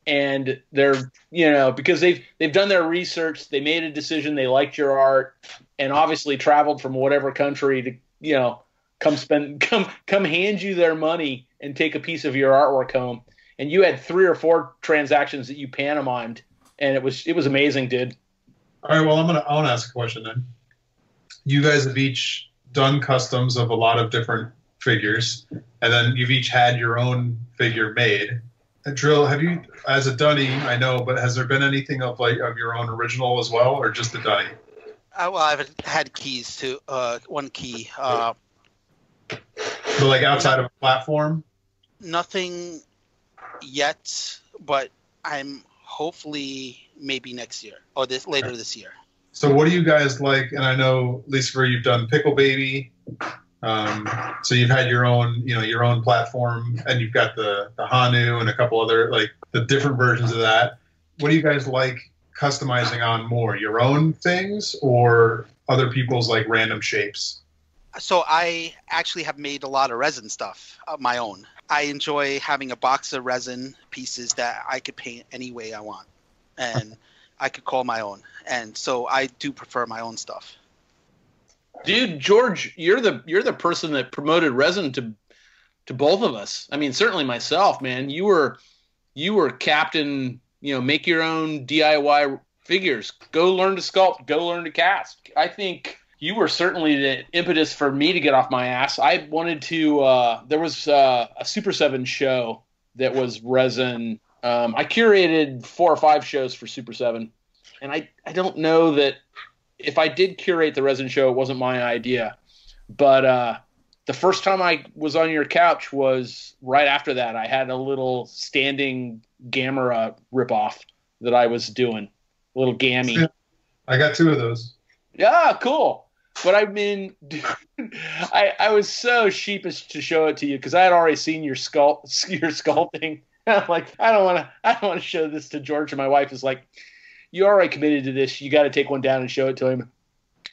And they're, because they've done their research, they made a decision, they liked your art, and obviously traveled from whatever country to, come hand you their money and take a piece of your artwork home. And you had 3 or 4 transactions that you pantomimed, and it was amazing, dude. All right, well, I want to ask a question then. You guys have each done customs of a lot of different figures, and then you've each had your own figure made. Drill, have you, as a Dunny, I know, but has there been anything of your own original as well, or just the Dunny? Well, I've had keys to one key. So like outside of a platform? Nothing yet, but I'm hopefully maybe next year or later this year. So what do you guys like? And I know, Leecifer, you've done Pickle Baby. So you've had your own platform, and you've got the Hanu and a couple other, like, the different versions of that. What do you guys like customizing on more? Your own things or other people's, like, random shapes? So I actually have made a lot of resin stuff of my own. I enjoy having a box of resin pieces that I could paint any way I want, and I could call my own. And so I do prefer my own stuff. Dude, George, you're the person that promoted resin to both of us. I mean, certainly myself, man. You were captain, make your own DIY figures. Go learn to sculpt, go learn to cast. I think you were certainly the impetus for me to get off my ass. I wanted to there was a Super 7 show that was resin. I curated 4 or 5 shows for Super 7. And I don't know that if I did curate the resin show, it wasn't my idea. But the first time I was on your couch was right after that. I had a little standing Gamera ripoff that I was doing, a little Gammy. I got 2 of those. Yeah, cool. But I mean, dude, I was so sheepish to show it to you because I had already seen your sculpting. I'm like, I don't want to show this to George. And my wife is like, you already committed to this. You got to take one down and show it to him.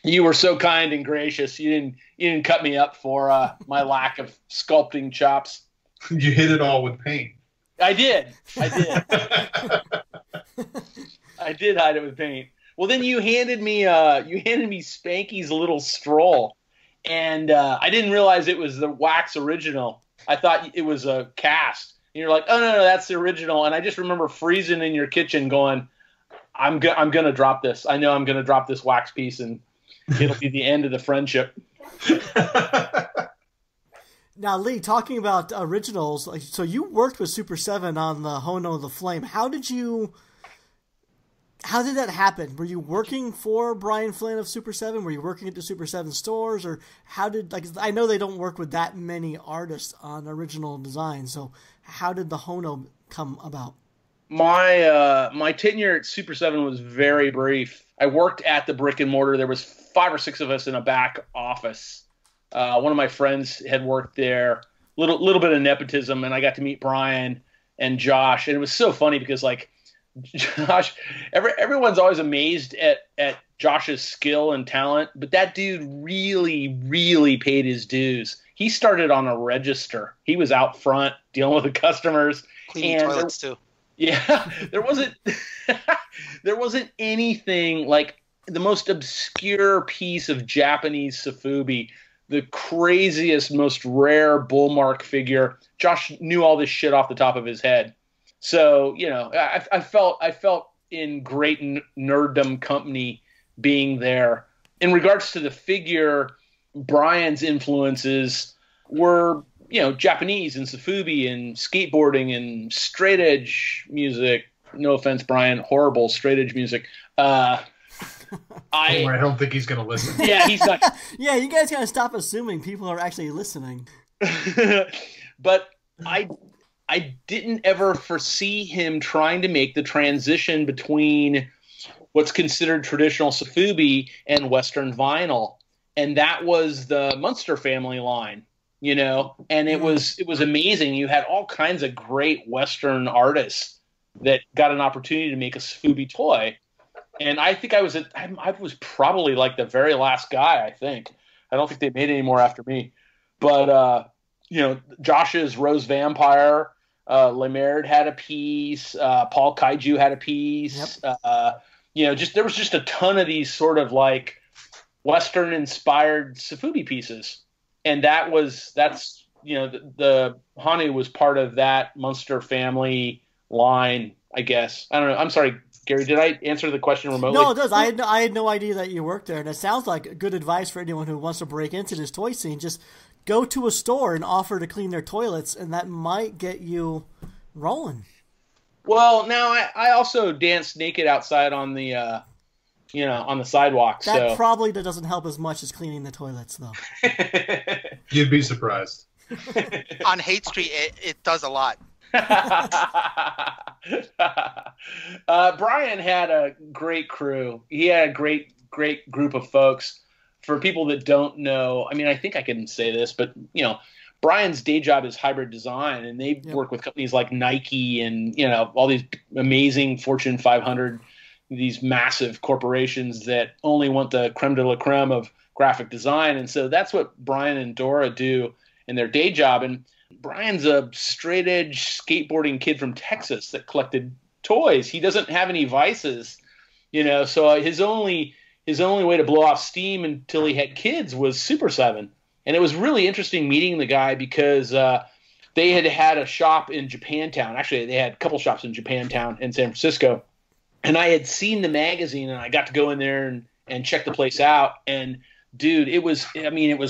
You were so kind and gracious. You didn't cut me up for my lack of sculpting chops. You hit it all with paint. I did. I did hide it with paint. Well, then you handed me Spanky's little stroll, and I didn't realize it was the wax original. I thought it was a cast. And you're like, oh no, that's the original. And I just remember freezing in your kitchen, going, I'm gonna drop this. I know I'm gonna drop this wax piece, and it'll be the end of the friendship. Now, Lee, talking about originals, so you worked with Super 7 on the Hono the Flame. How did that happen? Were you working for Brian Flynn of Super 7? Were you working at the Super 7 stores? Or I know they don't work with that many artists on original design, so how did the Hono come about? My tenure at Super 7 was very brief. I worked at the brick and mortar. There was 5 or 6 of us in a back office One of my friends had worked there. Little bit of nepotism, and I got to meet Brian and Josh, and it was so funny because like Josh, everyone's always amazed at Josh's skill and talent, but that dude really paid his dues. He started on a register. He was out front dealing with the customers, cleaning toilets too. Yeah, there wasn't anything like the most obscure piece of Japanese sofubi, the craziest, most rare bullmark figure. Josh knew all this shit off the top of his head. So, you know, I felt in great nerddom company being there. In regards to the figure, Brian's influences were, you know, Japanese and sofubi and skateboarding and straight edge music. No offense, Brian, horrible straight edge music. I don't think he's going to listen. Yeah, he's not. Yeah, you guys got to stop assuming people are actually listening. But I didn't ever foresee him trying to make the transition between what's considered traditional sofubi and Western vinyl. And that was the Munster family line, you know, and it was amazing. You had all kinds of great Western artists that got an opportunity to make a sofubi toy. And I think I was probably like the very last guy, I think. I don't think they made any more after me. But, you know, Josh's Rose Vampire, Lemaitre had a piece, Paul Kaiju had a piece. Yep. You know, there was just a ton of these sort of like Western-inspired sofubi pieces. And that's you know, the Hanu was part of that Munster family line, I guess. I don't know. I'm sorry, Gary, did I answer the question remotely? No, it does. I had no idea that you worked there, and it sounds like good advice for anyone who wants to break into this toy scene. Just go to a store and offer to clean their toilets, and that might get you rolling. Well, now I also danced naked outside on the you know, on the sidewalk. That probably doesn't help as much as cleaning the toilets, though. You'd be surprised. On Haight Street, it does a lot. Brian had a great crew. He had a great group of folks. For people that don't know, I mean, I think I can say this, but you know, Brian's day job is hybrid design, and they work with companies like Nike and, you know, all these amazing Fortune 500, these massive corporations that only want the creme de la creme of graphic design. And so that's what Brian and Dora do in their day job. And Brian's a straight edge skateboarding kid from Texas that collected toys. He doesn't have any vices, you know, so his only way to blow off steam until he had kids was Super 7. And it was really interesting meeting the guy because they had a shop in Japantown. Actually, they had a couple shops in Japantown in San Francisco. And I had seen the magazine, and I got to go in there and check the place out. And, dude, it was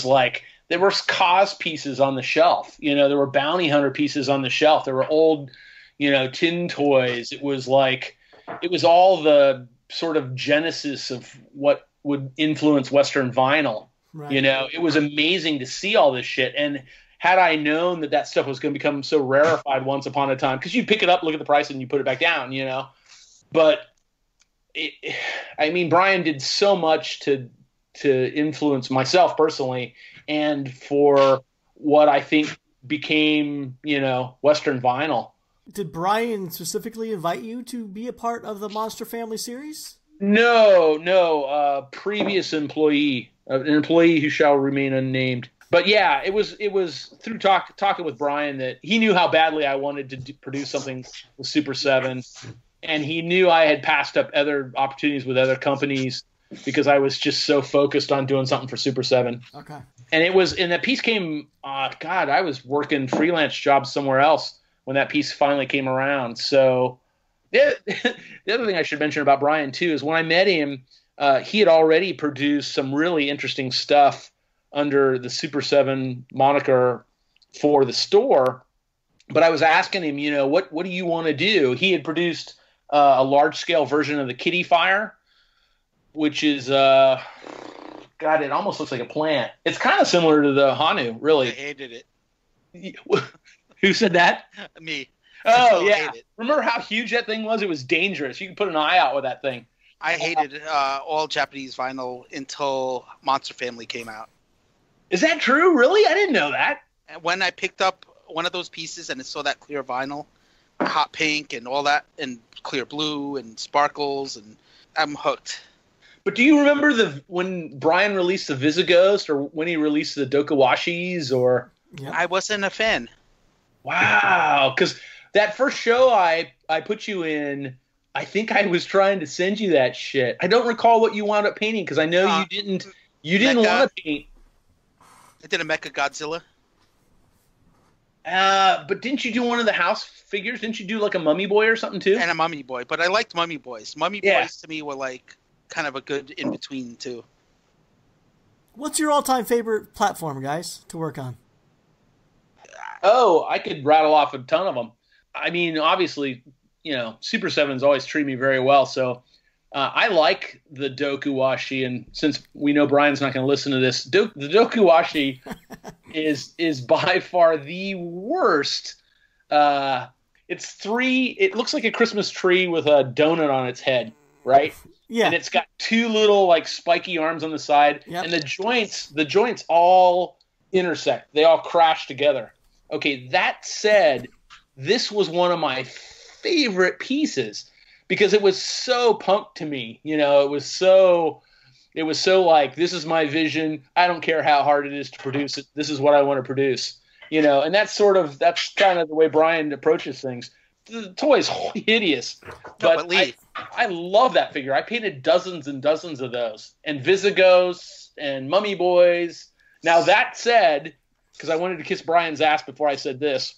like there were cause pieces on the shelf. You know, there were bounty hunter pieces on the shelf. There were old, you know, tin toys. It was all the sort of genesis of what would influence Western vinyl. Right. You know, it was amazing to see all this shit. And had I known that stuff was going to become so rarefied once upon a time, because you pick it up, look at the price, and you put it back down, you know. But, I mean, Brian did so much to influence myself personally and for what I think became, you know, Western vinyl. Did Brian specifically invite you to be a part of the Monster Family series? No, previous employee, an employee who shall remain unnamed. But yeah, it was through talking with Brian that he knew how badly I wanted to produce something with Super 7, and he knew I had passed up other opportunities with other companies because I was just so focused on doing something for Super 7. Okay. And that piece came, God, I was working freelance jobs somewhere else when that piece finally came around. So the other thing I should mention about Brian, too, is when I met him, he had already produced some really interesting stuff under the Super 7 moniker for the store. But I was asking him, you know, what do you want to do? He had produced a large-scale version of the Kitty Fire, which is, God, it almost looks like a plant. It's kind of similar to the Hanu, really. I hated it. Who said that? Me. Oh, yeah. Remember how huge that thing was? It was dangerous. You could put an eye out with that thing. I hated all Japanese vinyl until Monster Family came out. Is that true? Really? I didn't know that. And when I picked up one of those pieces and it saw that clear vinyl, hot pink and all that, and clear blue and sparkles, and I'm hooked. But do you remember when Brian released the Visigoths, or when he released the Dokawashis, or? Yep. I wasn't a fan. Wow, because that first show I put you in, I think I was trying to send you that shit. I don't recall what you wound up painting because I know you didn't want to paint. I did a Mecha Godzilla. But didn't you do one of the house figures? Didn't you do like a Mummy Boy or something too? And a Mummy Boy, but I liked Mummy Boys. Mummy Boys to me were like kind of a good in between too. What's your all-time favorite platform, guys, to work on? Oh, I could rattle off a ton of them. I mean, obviously, Super 7's always treated me very well, so I like the Dokuwashi, and since we know Brian's not going to listen to this, the Dokuwashi is by far the worst. It looks like a Christmas tree with a donut on its head, right? Yeah. And it's got two little like spiky arms on the side, and the joints all intersect. They all crash together. Okay, that said, this was one of my favorite pieces because it was so punk to me. It was so like, this is my vision. I don't care how hard it is to produce it. This is what I want to produce. And that's kind of the way Brian approaches things. The toy is hideous, but I love that figure. I painted dozens and dozens of those, and Visigoths and Mummy Boys. Now that said, because I wanted to kiss Brian's ass before I said this,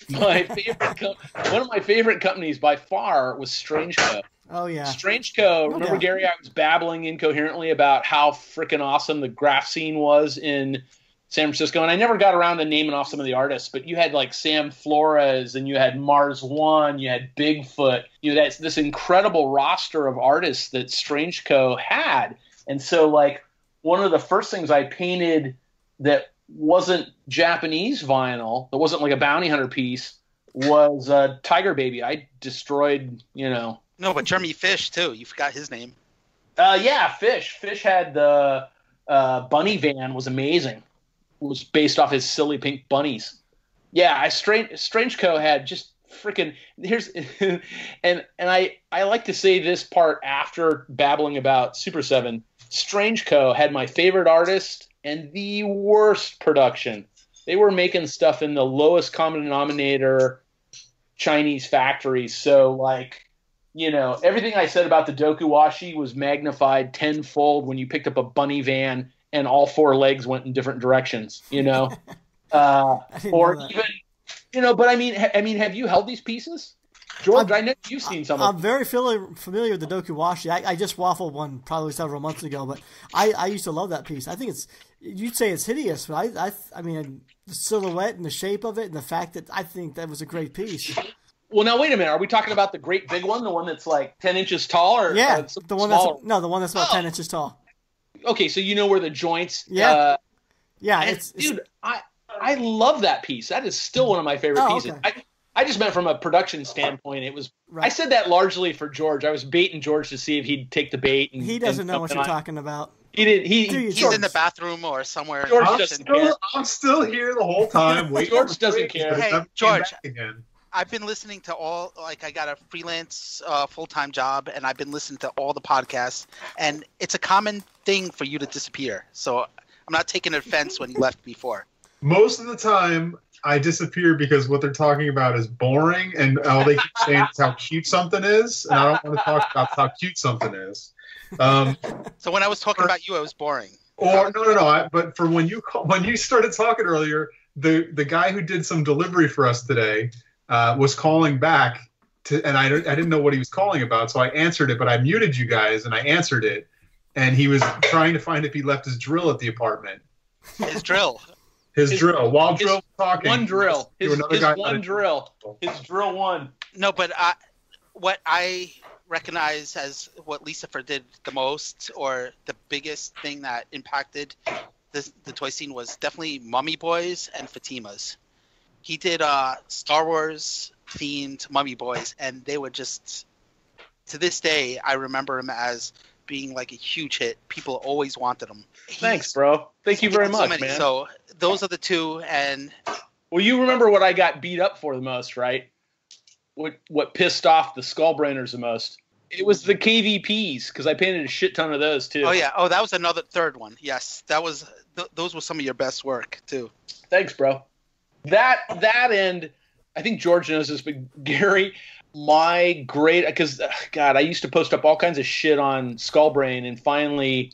one of my favorite companies by far was Strange Co. Oh yeah, Strange Co. Remember, Gary, I was babbling incoherently about how freaking awesome the graph scene was in San Francisco, and I never got around to naming off some of the artists, but you had like Sam Flores, and you had Mars One, you had Bigfoot, that's this incredible roster of artists that Strange Co. had. And so like one of the first things I painted that wasn't Japanese vinyl, that wasn't like a bounty hunter piece, was Tiger Baby. I destroyed, No, but Jeremy Fish too. You forgot his name. Yeah, Fish. Fish had the bunny van, was amazing. It was based off his silly pink bunnies. Yeah, Strange Co. had just freaking and I like to say this part after babbling about Super 7. Strange Co. had my favorite artist and the worst production. They were making stuff in the lowest common denominator Chinese factories. So like, everything I said about the Dokuwashi was magnified tenfold when you picked up a bunny van and all four legs went in different directions, or even, but I mean, have you held these pieces? George, I know you've seen some of them. I'm very familiar with the Dokuwashi. I just waffled one probably several months ago, but I used to love that piece. I think you'd say it's hideous, but I mean, the silhouette and the shape of it and the fact that I think that was a great piece. Well, now wait a minute. Are we talking about the great big one, the one that's like 10 inches tall, or the one smaller? the one that's about 10 inches tall. Okay, so you know where the joints. Yeah, dude, I love that piece. That is still one of my favorite pieces. Okay. I just meant from a production standpoint. It was. Right. I said that largely for George. I was baiting George to see if he'd take the bait. And he doesn't know what you're talking about. He did. He's in the bathroom or somewhere. George doesn't care. I'm still here the whole time. George doesn't care. Hey, George. I've been listening to I got a freelance full-time job, and I've been listening to all the podcasts, and it's a common thing for you to disappear. So I'm not taking offense when you left before. Most of the time, I disappear because what they're talking about is boring, and all they keep saying is how cute something is, and I don't want to talk about how cute something is. So when I was talking about you, it was boring. Or no. But for when you started talking earlier, the guy who did some delivery for us today was calling back and I didn't know what he was calling about, so I answered it. But I muted you guys, and I answered it, and he was trying to find if he left his drill at the apartment. His drill. His drill. While Drill was talking. One drill. His one drill. His drill one. No, but what I recognize as what Leecifer did the most, or the biggest thing that impacted the toy scene, was definitely Mummy Boys and Fatimas. He did Star Wars themed Mummy Boys, and they were just, to this day, I remember him as being like a huge hit. People always wanted him. Thanks, bro. Thank you very much, man. So those are the two. And well, you remember what I got beat up for the most, right? What pissed off the Skullbrainers the most? It was the KVPs, because I painted a shit ton of those too. Oh yeah. Oh, that was another third one. Yes, that was. Those were some of your best work too. Thanks, bro. That and I think George knows this, but Gary, my great, because God, I used to post up all kinds of shit on Skullbrain, and finally,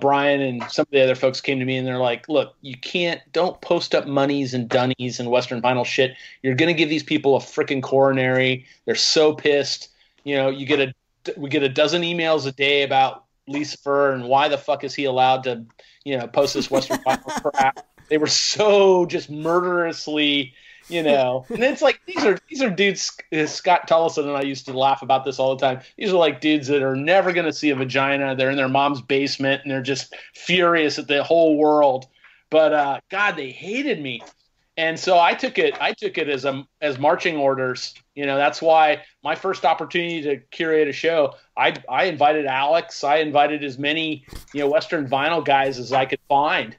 Brian and some of the other folks came to me and they're like, "Look, don't post up monies and dunnies and Western vinyl shit. You're gonna give these people a freaking coronary. They're so pissed. We get a dozen emails a day about Leecifer and why the fuck is he allowed to, post this Western vinyl crap." They were so just murderously, and it's like these are dudes. Scott Tullison and I used to laugh about this all the time. These are like dudes that are never going to see a vagina. They're in their mom's basement and they're just furious at the whole world. But God, they hated me, and so I took it as marching orders. That's why my first opportunity to curate a show, I invited Alex. I invited as many Western vinyl guys as I could find.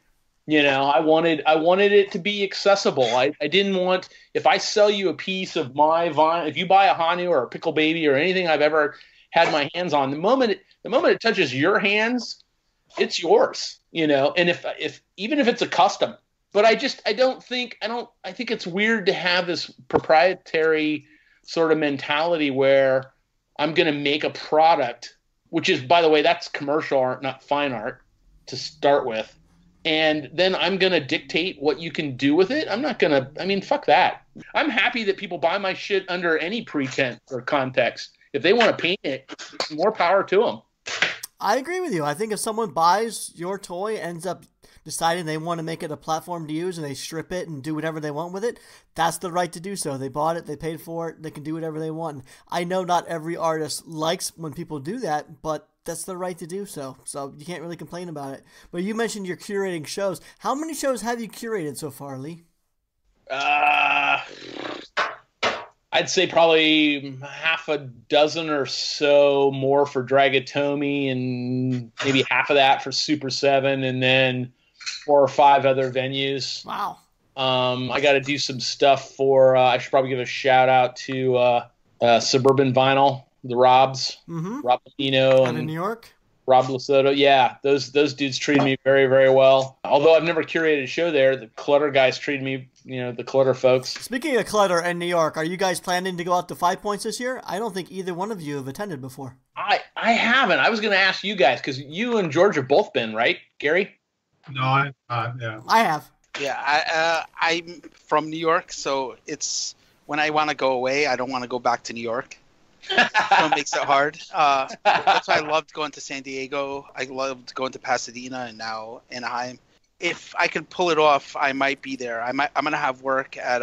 I wanted it to be accessible. I didn't want, if I sell you a piece of my vinyl, if you buy a Hanu or a Pickle Baby or anything I've ever had my hands on, the moment it touches your hands, it's yours. And if even if it's a custom, but I think it's weird to have this proprietary sort of mentality where I'm going to make a product, which is, by the way, that's commercial art, not fine art to start with. And then I'm going to dictate what you can do with it. I'm not going to, fuck that. I'm happy that people buy my shit under any pretense or context. If they want to paint it, more power to them. I agree with you. I think if someone buys your toy, ends up deciding they want to make it a platform to use, and they strip it and do whatever they want with it, that's the right to do so. They bought it, they paid for it, they can do whatever they want. And I know not every artist likes when people do that, but that's the right to do so. So you can't really complain about it. But you mentioned you're curating shows. How many shows have you curated so far, Lee? I'd say probably half a dozen or so more for Dragatomi, and maybe half of that for Super 7, and then 4 or 5 other venues. Wow. I got to do some stuff for, I should probably give a shout out to Suburban Vinyl, the Robs, Rob Lino and in New York. Rob Lasoto. Yeah, those dudes treated me very, very well. Although I've never curated a show there, the Clutter guys treated me, the Clutter folks. Speaking of Clutter and New York, are you guys planning to go out to 5 Points this year? I don't think either one of you have attended before. I haven't. I was going to ask you guys, because you and George have both been, right, Gary? No, yeah. I have. Yeah, I'm from New York, so it's when I want to go away, I don't want to go back to New York. So it makes it hard. That's why I loved going to San Diego. I loved going to Pasadena and now Anaheim. If I could pull it off, I might be there. I'm going to have work at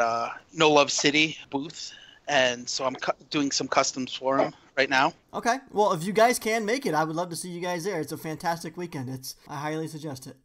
No Love City booth, and so I'm doing some customs for them right now. Okay. Well, if you guys can make it, I would love to see you guys there. It's a fantastic weekend. I highly suggest it.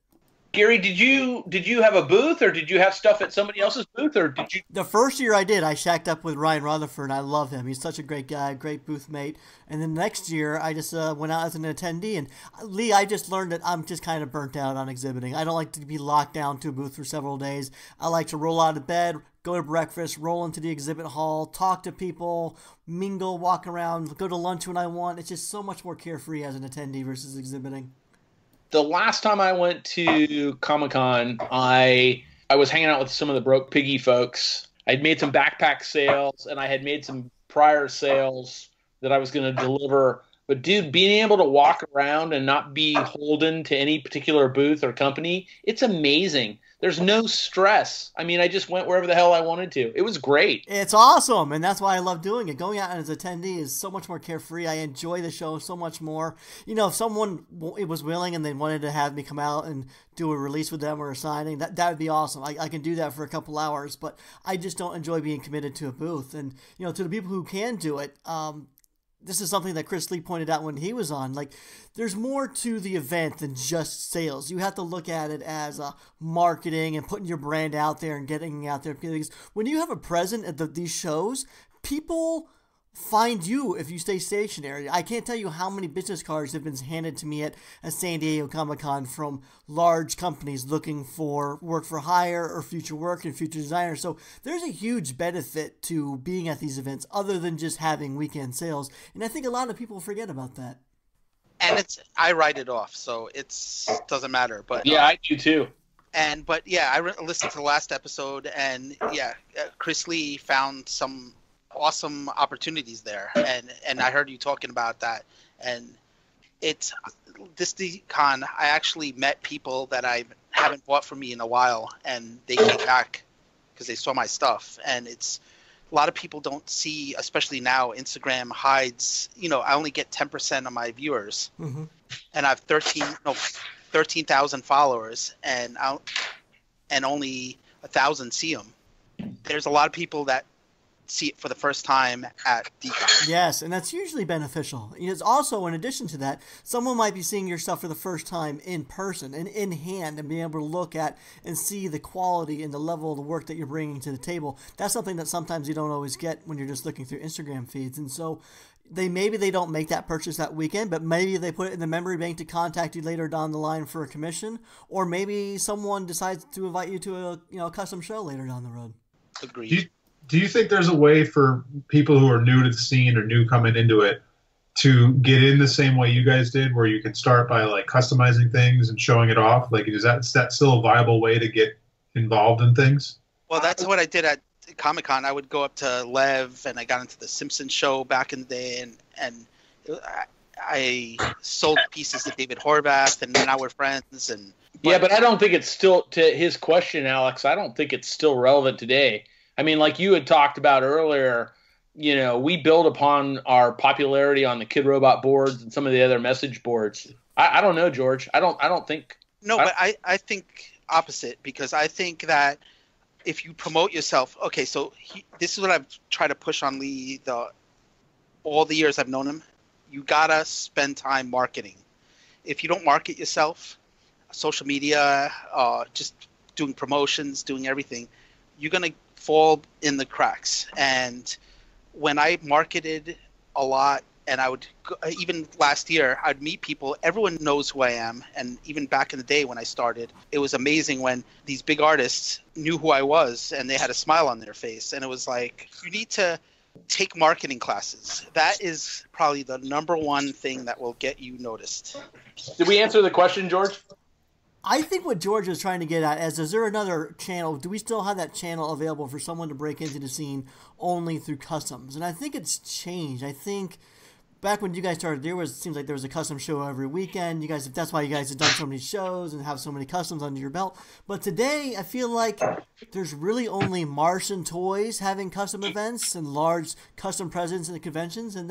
Gary, did you have a booth, or did you have stuff at somebody else's booth, or did you? The first year I did, I shacked up with Ryan Rutherford. I love him. He's such a great guy, great booth mate. And then next year, I just went out as an attendee. And Lee, I just learned that I'm just kind of burnt out on exhibiting. I don't like to be locked down to a booth for several days. I like to roll out of bed, go to breakfast, roll into the exhibit hall, talk to people, mingle, walk around, go to lunch when I want. It's just so much more carefree as an attendee versus exhibiting. The last time I went to Comic-Con, I was hanging out with some of the Broke Piggy folks. I'd made some backpack sales, and I had made some prior sales that I was going to deliver. But, dude, being able to walk around and not be beholden to any particular booth or company, it's amazing. There's no stress. I mean, I just went wherever the hell I wanted to. It was great. It's awesome, and that's why I love doing it. Going out as an attendee is so much more carefree. I enjoy the show so much more. If someone was willing and they wanted to have me come out and do a release with them or a signing, that would be awesome. I can do that for a couple hours, but I just don't enjoy being committed to a booth. And, to the people who can do it, this is something that Chris Lee pointed out when he was on. Like, there's more to the event than just sales. You have to look at it as marketing and putting your brand out there and getting out there. Because when you have a present at these shows, people find you if you stay stationary. I can't tell you how many business cards have been handed to me at San Diego Comic-Con from large companies looking for work for hire or future work and future designers. So there's a huge benefit to being at these events other than just having weekend sales. And I think a lot of people forget about that. And I write it off, so doesn't matter. But yeah, I do too. But I listened to the last episode, and Chris Lee found some awesome opportunities there, and I heard you talking about that. And it's this con. I actually met people that I haven't bought from me in a while, and they came back because they saw my stuff. And it's a lot of people don't see, especially now. Instagram hides. I only get 10% of my viewers, and I have 13,000 followers, and only 1,000 see them. There's a lot of people that see it for the first time at DCon. Yes, and that's usually beneficial. It's also, in addition to that, someone might be seeing your stuff for the first time in person and in hand and being able to look at and see the quality and the level of the work that you're bringing to the table. That's something that sometimes you don't always get when you're just looking through Instagram feeds. And so maybe they don't make that purchase that weekend, but maybe they put it in the memory bank to contact you later down the line for a commission, or maybe someone decides to invite you to a custom show later down the road. Agreed. Do you think there's a way for people who are new to the scene or new coming into it to get in the same way you guys did, where you can start by like customizing things and showing it off? Like, is that still a viable way to get involved in things? Well, that's what I did at Comic-Con. I would go up to Lev, and I got into the Simpsons show back in the day, and I sold pieces to David Horvath, and now we're friends. But I don't think it's still, to his question, Alex, I don't think it's still relevant today. I mean, like you had talked about earlier, we build upon our popularity on the Kid Robot boards and some of the other message boards. I don't know, George. I don't think. No, but I think opposite, because I think that if you promote yourself, okay, so this is what I've tried to push on Lee all the years I've known him. You gotta spend time marketing. If you don't market yourself, social media, just doing promotions, doing everything, you're gonna fall in the cracks. And when I marketed a lot, and I would even last year, I'd meet people. Everyone knows who I am, and even back in the day when I started, it was amazing when these big artists knew who I was, and they had a smile on their face. And it was like, you need to take marketing classes. That is probably the number one thing that will get you noticed. Did we answer the question, George? I think what George is trying to get at is there another channel? Do we still have that channel available for someone to break into the scene only through customs? And I think it's changed. I think back when you guys started, it seems like there was a custom show every weekend. That's why you guys have done so many shows and have so many customs under your belt. But today, I feel like there's really only Marsham Toys having custom events and large custom presents in the conventions, and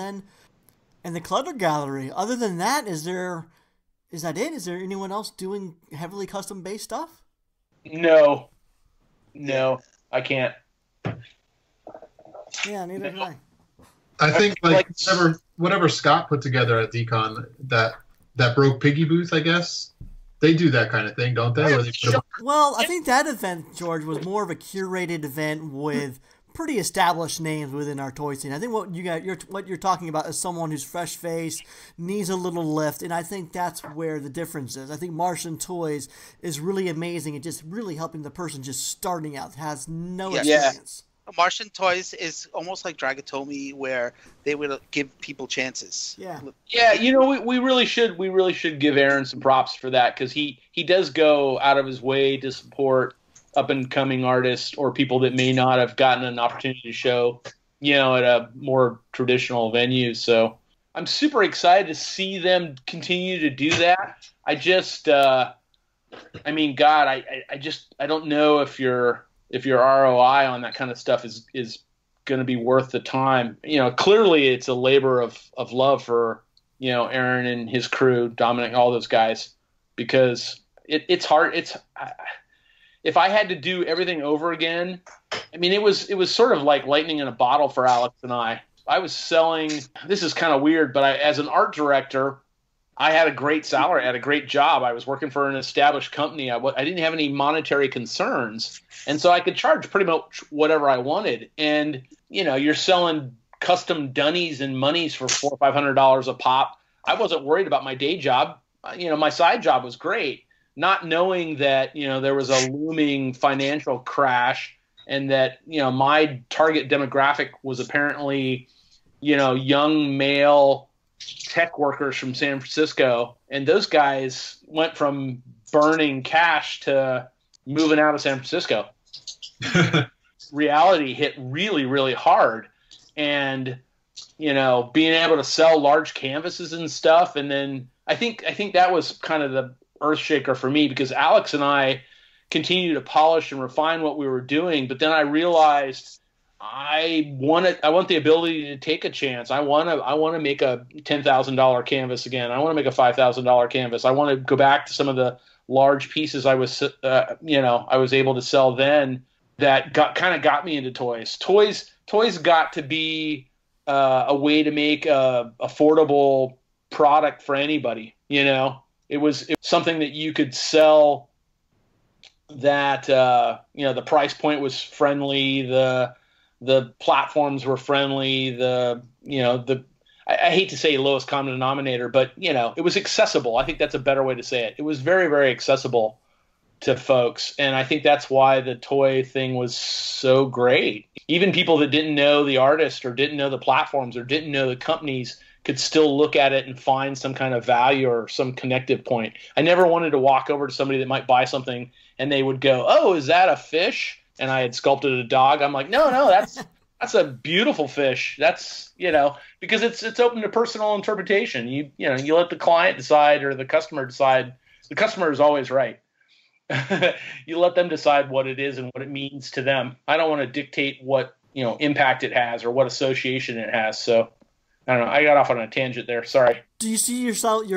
the Clutter Gallery. Other than that, is that it? Is there anyone else doing heavily custom-based stuff? No, I can't. Yeah, neither can I. I think whatever Scott put together at Decon, that broke piggy booth, I guess they do that kind of thing, don't they? Well, I think that event, George, was more of a curated event with pretty established names within our toy scene. I think what you're talking about is someone who's fresh face, needs a little lift, and I think that's where the difference is. I think Marsham Toys is really amazing and just really helping the person just starting out, has no experience. Marsham Toys is almost like Dragatomi, where they would give people chances. Yeah. We really should give Aaron some props for that, because he does go out of his way to support up-and-coming artists or people that may not have gotten an opportunity to show, at a more traditional venue. So I'm super excited to see them continue to do that. I just, I don't know if your ROI on that kind of stuff is going to be worth the time. Clearly it's a labor of love for, Aaron and his crew, Dominic, all those guys, because it's hard. If I had to do everything over again, it was sort of like lightning in a bottle for Alex and I. I was selling, this is kind of weird, but as an art director, I had a great salary. I had a great job. I was working for an established company. I didn't have any monetary concerns, and so I could charge pretty much whatever I wanted. And, you're selling custom dunnies and monies for $400 or $500 a pop. I wasn't worried about my day job. My side job was great, not knowing that, there was a looming financial crash, and that, my target demographic was apparently, young male tech workers from San Francisco. And those guys went from burning cash to moving out of San Francisco. Reality hit really, really hard. And, being able to sell large canvases and stuff. And then I think that was kind of the earth shaker for me, because Alex and I continued to polish and refine what we were doing. But then I realized I want the ability to take a chance. I want to make a $10,000 canvas again. I want to make a $5,000 canvas. I want to go back to some of the large pieces I was able to sell then that got me into toys. Toys got to be a way to make a affordable product for anybody. It was something that you could sell that the price point was friendly, the platforms were friendly, I hate to say lowest common denominator, but it was accessible. I think that's a better way to say it. It was very, very accessible to folks, and I think that's why the toy thing was so great. Even people that didn't know the artist or didn't know the platforms or didn't know the companies could still look at it and find some kind of value or some connective point. I never wanted to walk over to somebody that might buy something and they would go, "Oh, is that a fish?" And I had sculpted a dog. I'm like, no, that's a beautiful fish. That's, because it's open to personal interpretation. You let the client decide or the customer decide. The customer is always right. You let them decide what it is and what it means to them. I don't want to dictate what, impact it has or what association it has. So I don't know. I got off on a tangent there. Sorry. Do you see yourselves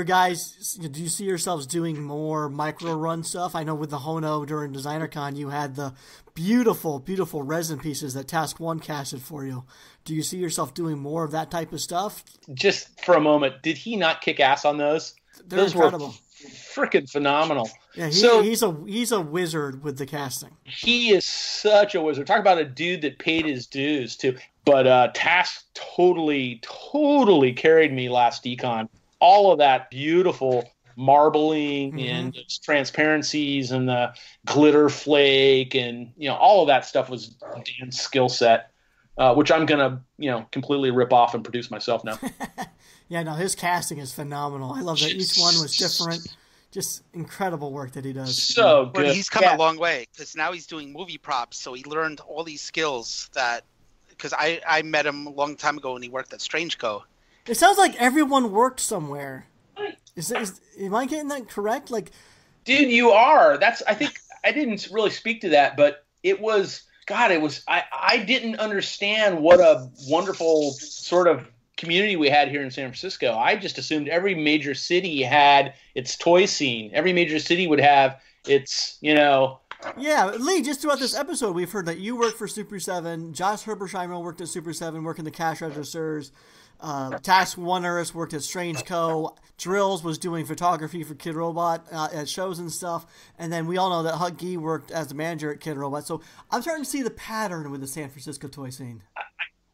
doing more micro run stuff? I know with the Hono during DesignerCon, you had the beautiful, beautiful resin pieces that Task One casted for you. Do you see yourself doing more of that type of stuff? Just for a moment, did he not kick ass on those? They're incredible. Freaking phenomenal. Yeah, he's a wizard with the casting. He is such a wizard. Talk about a dude that paid his dues too. But Task totally carried me last decon. All of that beautiful marbling and those transparencies and the glitter flake and all of that stuff was Dan's skill set, which I'm gonna completely rip off and produce myself now. Yeah, no, his casting is phenomenal. I love that each one was different. Just incredible work that he does. So good. But he's come a long way, because now he's doing movie props. So he learned all these skills because I met him a long time ago when he worked at Strange Co. It sounds like everyone worked somewhere. Am I getting that correct? Like, dude, you are. I think I didn't really speak to that, but it was. I didn't understand what a wonderful sort of community we had here in San Francisco. I just assumed every major city had its toy scene. Every major city would have its, Yeah, Lee, just throughout this episode, we've heard that you work for Super 7, Josh Herbersheimer worked at Super 7, working the cash registers, Task Oneers worked at Strange Co., Drills was doing photography for Kid Robot at shows and stuff, and then we all know that Huck Gee worked as the manager at Kid Robot. So I'm starting to see the pattern with the San Francisco toy scene.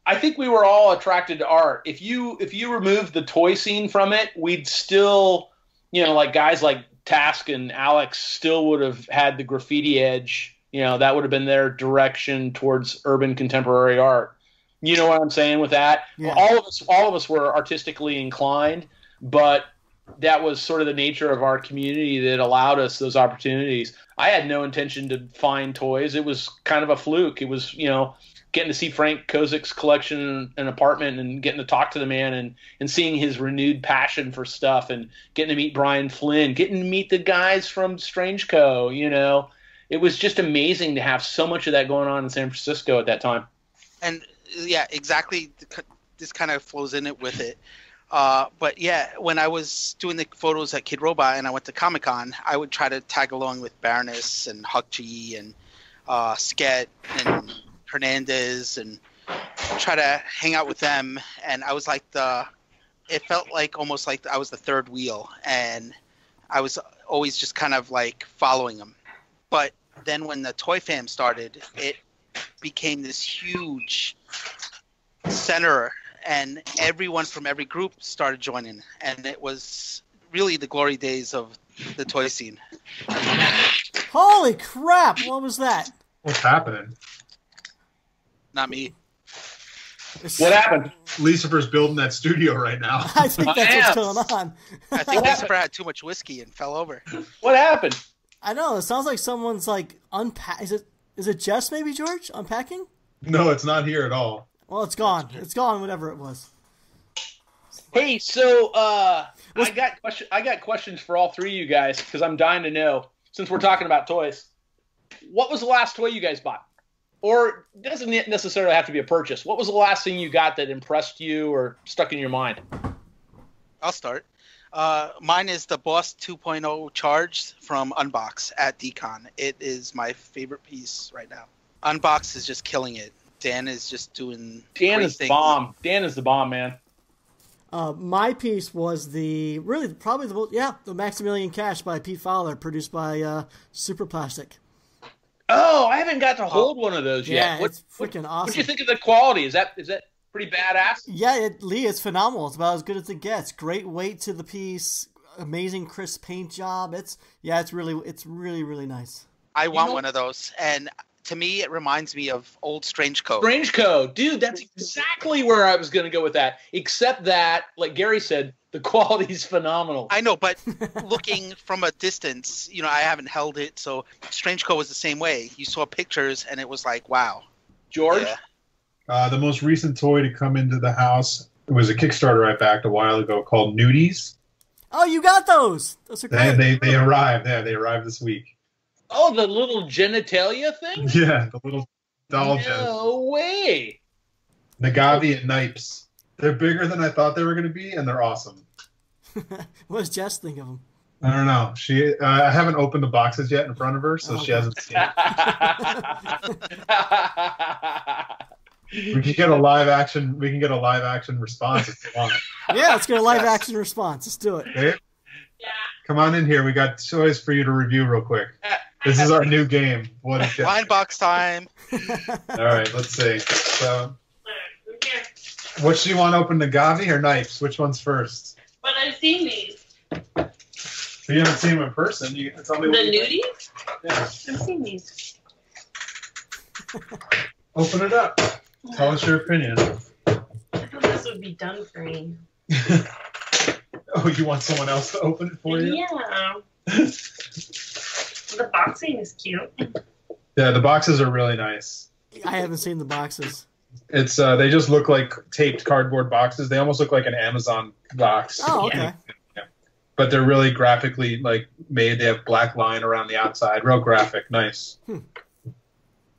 I think we were all attracted to art. If you removed the toy scene from it, we'd still, like guys like Task and Alex still would have had the graffiti edge. That would have been their direction towards urban contemporary art. You know what I'm saying with that? Yeah. All of us were artistically inclined, but that was sort of the nature of our community that allowed us those opportunities. I had no intention to find toys. It was kind of a fluke. It was, getting to see Frank Kozik's collection in an apartment and getting to talk to the man and seeing his renewed passion for stuff and getting to meet Brian Flynn, getting to meet the guys from Strange Co. It was just amazing to have so much of that going on in San Francisco at that time. And yeah, exactly. This kind of flows in it with it. But yeah, when I was doing the photos at Kid Robot and I went to Comic-Con, I would try to tag along with Baroness and Huck Gee and Sket and Hernandez and try to hang out with them. And I was like it felt like almost like I was the third wheel, and I was always just kind of like following them. But then when the Toy Fam started, it became this huge center and everyone from every group started joining, and it was really the glory days of the toy scene. Holy crap! What was that? What's happening? Not me. What happened? Leecifer's building that studio right now. I think that's what's going on. I think Leecifer had too much whiskey and fell over. What happened? I know. It sounds like someone's like Is it Jess? Maybe George unpacking? No, it's not here at all. Well, it's gone. It's gone. Whatever it was. Hey, so I got questions for all three of you guys because I'm dying to know. Since we're talking about toys, what was the last toy you guys bought? Or it doesn't necessarily have to be a purchase. What was the last thing you got that impressed you or stuck in your mind? I'll start. Mine is the Boss 2.0 Charged from Unbox at Decon. It is my favorite piece right now. Unbox is just killing it. Dan is just doing Dan great is things. the bomb. Dan is the bomb, man. My piece was the Maximilian Cash by Pete Fowler, produced by Super Plastic. Oh, I haven't got to hold one of those yet. Yeah, it's freaking awesome. What do you think of the quality? Is that pretty badass? Yeah, Lee, it's phenomenal. It's about as good as it gets. Great weight to the piece. Amazing crisp paint job. It's really, really nice. I want one of those, and to me, it reminds me of old Strange Co. Strange Co. Dude, that's exactly where I was going to go with that. Except that, like Gary said, the quality's phenomenal. I know, but looking from a distance, I haven't held it, so Strange Co. was the same way. You saw pictures, and it was like, wow. George? Yeah. The most recent toy to come into the house, it was a Kickstarter I backed a while ago called Nudies. Oh, you got those! Those are great. They arrived. Yeah, they arrived this week. Oh, the little genitalia thing? Yeah, the little doll. No way. Nagavi and Nipes. They're bigger than I thought they were going to be, and they're awesome. What does Jess think of them? I don't know. I haven't opened the boxes yet in front of her, so she hasn't seen it. We can get a live action response if you want. Yeah, let's get a live action response. Let's do it. Okay? Yeah. Come on in here. We got toys for you to review real quick. This is our new game. What is Blind box time. All right, let's see. So, which do you want to open, Nagavi or Nipes? Which one's first? But I've seen these. If you haven't seen them in person, you can tell me. The nudies? Yeah. I've seen these. Open it up. Tell us your opinion. I thought this would be done for me. Oh, you want someone else to open it for you? Yeah. The boxing is cute. Yeah, the boxes are really nice. I haven't seen the boxes. It's they just look like taped cardboard boxes. They almost look like an Amazon box. Oh, okay. Yeah. But they're really graphically made. They have black line around the outside. Real graphic. Nice.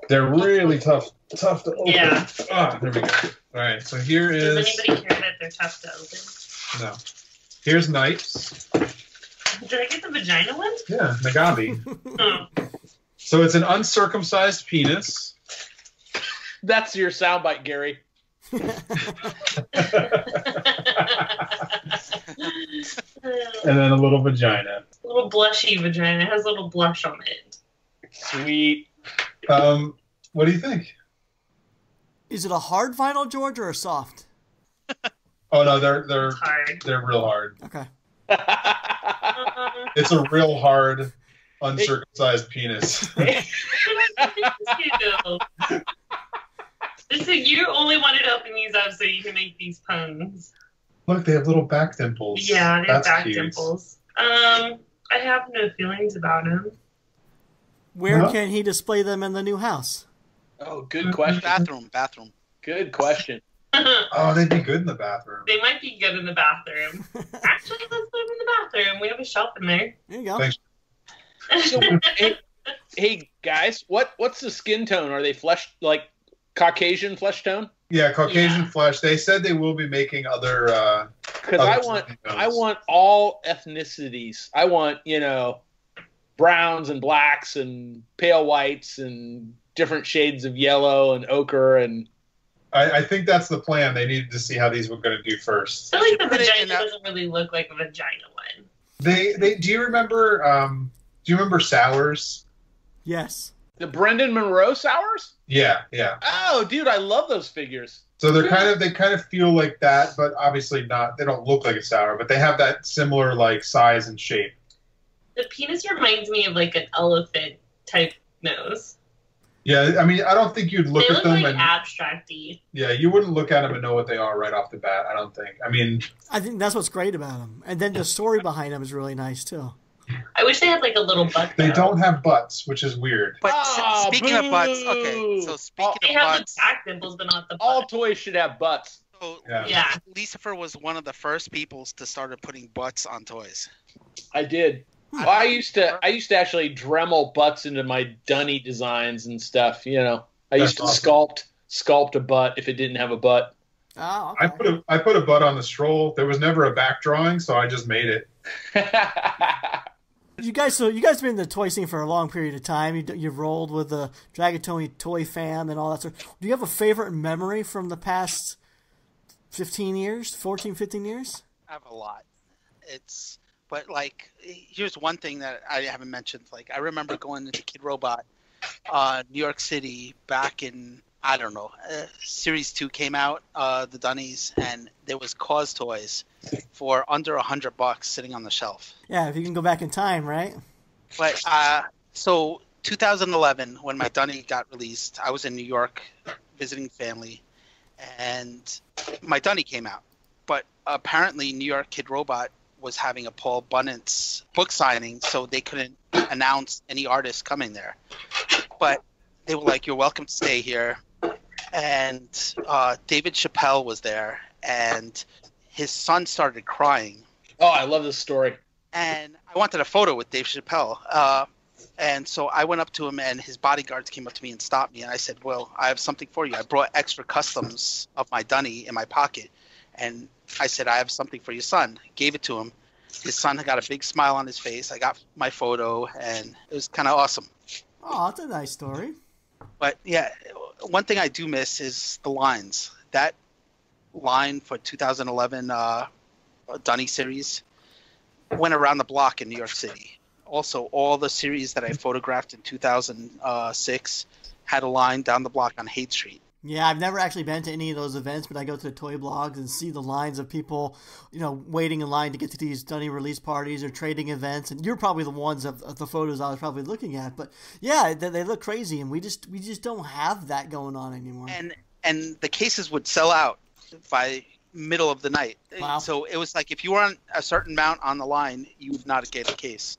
They're really tough to open. Yeah. Ah, there we go. All right, so here is. Does anybody care that they're tough to open? No. Here's Nipes. Did I get the vagina one? Yeah, Nagavi. Oh. So it's an uncircumcised penis. That's your soundbite, Gary. And then a little vagina. A little blushy vagina. It has a little blush on it. Sweet. What do you think? Is it a hard vinyl, George, or a soft? Oh no, they're Hard. they're real hard. Okay. It's a real hard, uncircumcised penis. You only wanted to open these up so you can make these puns. Look, they have little back dimples. Yeah, they have That's back cute. dimples. I have no feelings about him. Where can he display them in the new house? Oh, good question. Bathroom. Good question. Oh, they'd be good in the bathroom. They might be good in the bathroom. Actually, let's put them in the bathroom. We have a shelf in there. There you go. Thanks. So, hey guys, what's the skin tone? Are they Caucasian flesh tone? Yeah, Caucasian flesh. They said they will be making other. Because I want all ethnicities. I want browns and blacks and pale whites and different shades of yellow and ochre and. I think that's the plan. They needed to see how these were going to do first. I feel like the vagina doesn't really look like a vagina one. They do you remember Sours? Yes. The Brendan Monroe Sours? Yeah, yeah. Oh, dude, I love those figures. So they kind of feel like that, but obviously not. They don't look like a sour, but they have that similar like size and shape. The penis reminds me of like an elephant type nose. Yeah, I mean, I don't think you'd look They at look them like and abstract-y. yeah, you wouldn't look at them and know what they are right off the bat. I don't think. I mean, I think that's what's great about them. And then the story behind them is really nice, too. I wish they had like a little butt. they though. don't have butts, which is weird. But Oh, speaking of butts, boo. okay. So speaking They of have butts, the back dimples, but not the butt. All toys should have butts. so Yeah. Leecifer was one of the first people to start putting butts on toys. I did. Well, I used to actually Dremel butts into my dunny designs and stuff. You know, I used to That's awesome. sculpt a butt if it didn't have a butt. Oh, okay. I put a butt on the stroll. There was never a back drawing, so I just made it. You guys have been in the toy scene for a long period of time. You've rolled with the Dragatoni Toy Fam and all that sort. Do you have a favorite memory from the past 15 years, 14, 15 years? I have a lot. But like, here's one thing that I haven't mentioned. Like, I remember going into Kid Robot, New York City back in, I don't know, Series 2 came out, the Dunnies, and there was Cause toys for under $100 sitting on the shelf. Yeah, if you can go back in time, right? But so 2011, when my Dunny got released, I was in New York visiting family, and my Dunny came out. But apparently, New York Kid Robot was having a Paul Bunnett's book signing, so they couldn't announce any artists coming there. But they were like, "You're welcome to stay here." And David Chappelle was there, and his son started crying. Oh, I love this story. And I wanted a photo with Dave Chappelle. And so I went up to him, and his bodyguards came up to me and stopped me. And I said, "Well, I have something for you. I brought extra customs of my Dunny in my pocket." And I said, "I have something for your son." Gave it to him. His son got a big smile on his face. I got my photo, and it was kind of awesome. Oh, that's a nice story. But yeah, one thing I do miss is the lines. That line for 2011 Dunny series went around the block in New York City. Also, all the series that I photographed in 2006 had a line down the block on Haight Street. Yeah, I've never actually been to any of those events, but I go to the toy blogs and see the lines of people, waiting in line to get to these Dunny release parties or trading events. And you're probably the ones of the photos I was probably looking at. But yeah, they look crazy, and we just don't have that going on anymore. And the cases would sell out by middle of the night. Wow. So it was like if you were on a certain amount on the line, you would not get a case.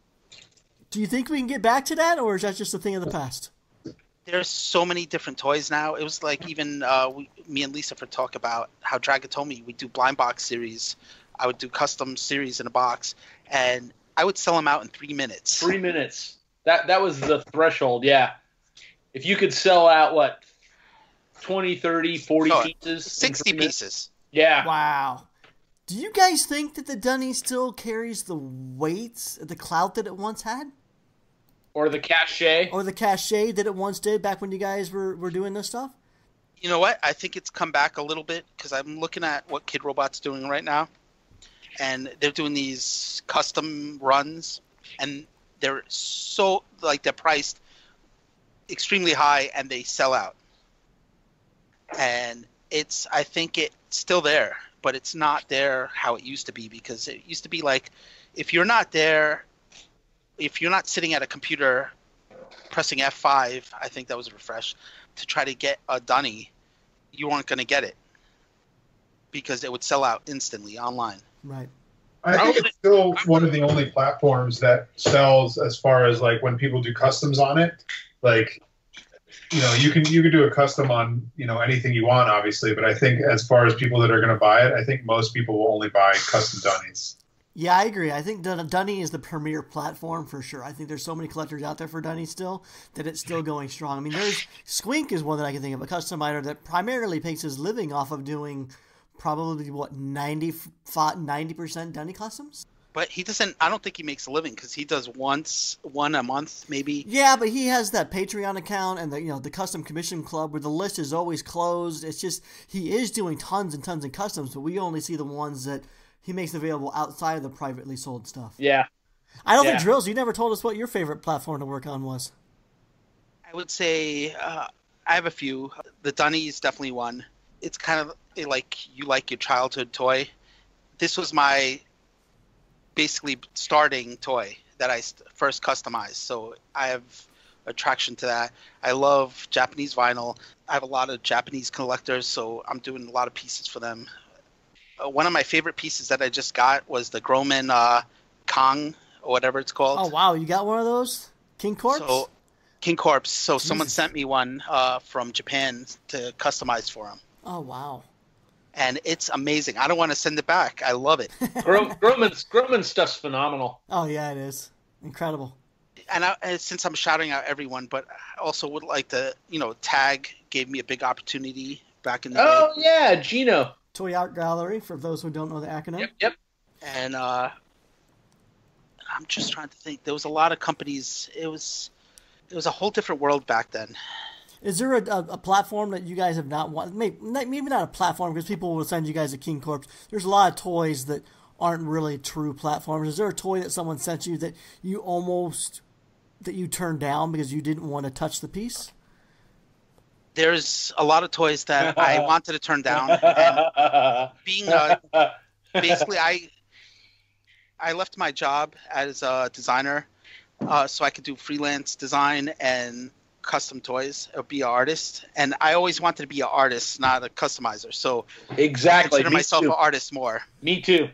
Do you think we can get back to that, or is that just a thing of the past? There's so many different toys now. It was like even me and Leecifer talk about how Dragatomi, we do blind box series. I would do custom series in a box, and I would sell them out in 3 minutes. 3 minutes. That was the threshold, yeah. If you could sell out, 20, 30, 40 pieces? 60 pieces. Yeah. Wow. Do you guys think that the Dunny still carries the weight, the clout that it once had? Or the cachet. Or the cachet that it once did back when you guys were doing this stuff? You know what? I think it's come back a little bit because I'm looking at what Kid Robot's doing right now. And they're doing these custom runs. And they're they're priced extremely high and they sell out. And I think it's still there, but it's not there how it used to be, because it used to be like, if you're not sitting at a computer pressing F5, I think that was a refresh, to try to get a Dunny, you weren't going to get it because it would sell out instantly online. Right. I think it's still one of the only platforms that sells as far as like when people do customs on it. Like, you can do a custom on, anything you want, obviously. But I think as far as people that are going to buy it, I think most people will only buy custom Dunnies. Yeah, I agree. I think Dunny is the premier platform for sure. I think there's so many collectors out there for Dunny still that it's still going strong. I mean, there's Squink is one that I can think of, a customizer that primarily makes his living off of doing probably 90% Dunny customs. But he doesn't. I don't think he makes a living because he does one a month maybe. Yeah, but he has that Patreon account and the custom commission club where the list is always closed. It's just he is doing tons and tons of customs, but we only see the ones that he makes available outside of the privately sold stuff. Yeah. I don't think Drills, you never told us what your favorite platform to work on was. I would say I have a few. The Dunny is definitely one. It's kind of like you like your childhood toy. This was my basically starting toy that I first customized. So I have attraction to that. I love Japanese vinyl. I have a lot of Japanese collectors, so I'm doing a lot of pieces for them. One of my favorite pieces that I just got was the Groman Kong, or whatever it's called. Oh, wow. You got one of those? King Corpse? So, King Corpse. So Jesus. someone sent me one from Japan to customize for him. Oh, wow. And it's amazing. I don't want to send it back. I love it. Groman's stuff's phenomenal. Oh, yeah, it is. Incredible. And since I'm shouting out everyone, but I also would like to, Tag gave me a big opportunity back in the day. Oh, yeah, Gino. Toy Art Gallery, for those who don't know the acronym. Yep. And I'm just trying to think. There was a lot of companies. It was a whole different world back then. Is there a platform that you guys have not wanted? Maybe not a platform, because people will send you guys a King Corpse. There's a lot of toys that aren't really true platforms. Is there a toy that someone sent you that you turned down because you didn't want to touch the piece? There's a lot of toys that I wanted to turn down. And being basically, I left my job as a designer so I could do freelance design and custom toys or be an artist. And I always wanted to be an artist, not a customizer. So exactly, I consider myself an artist more. Me too.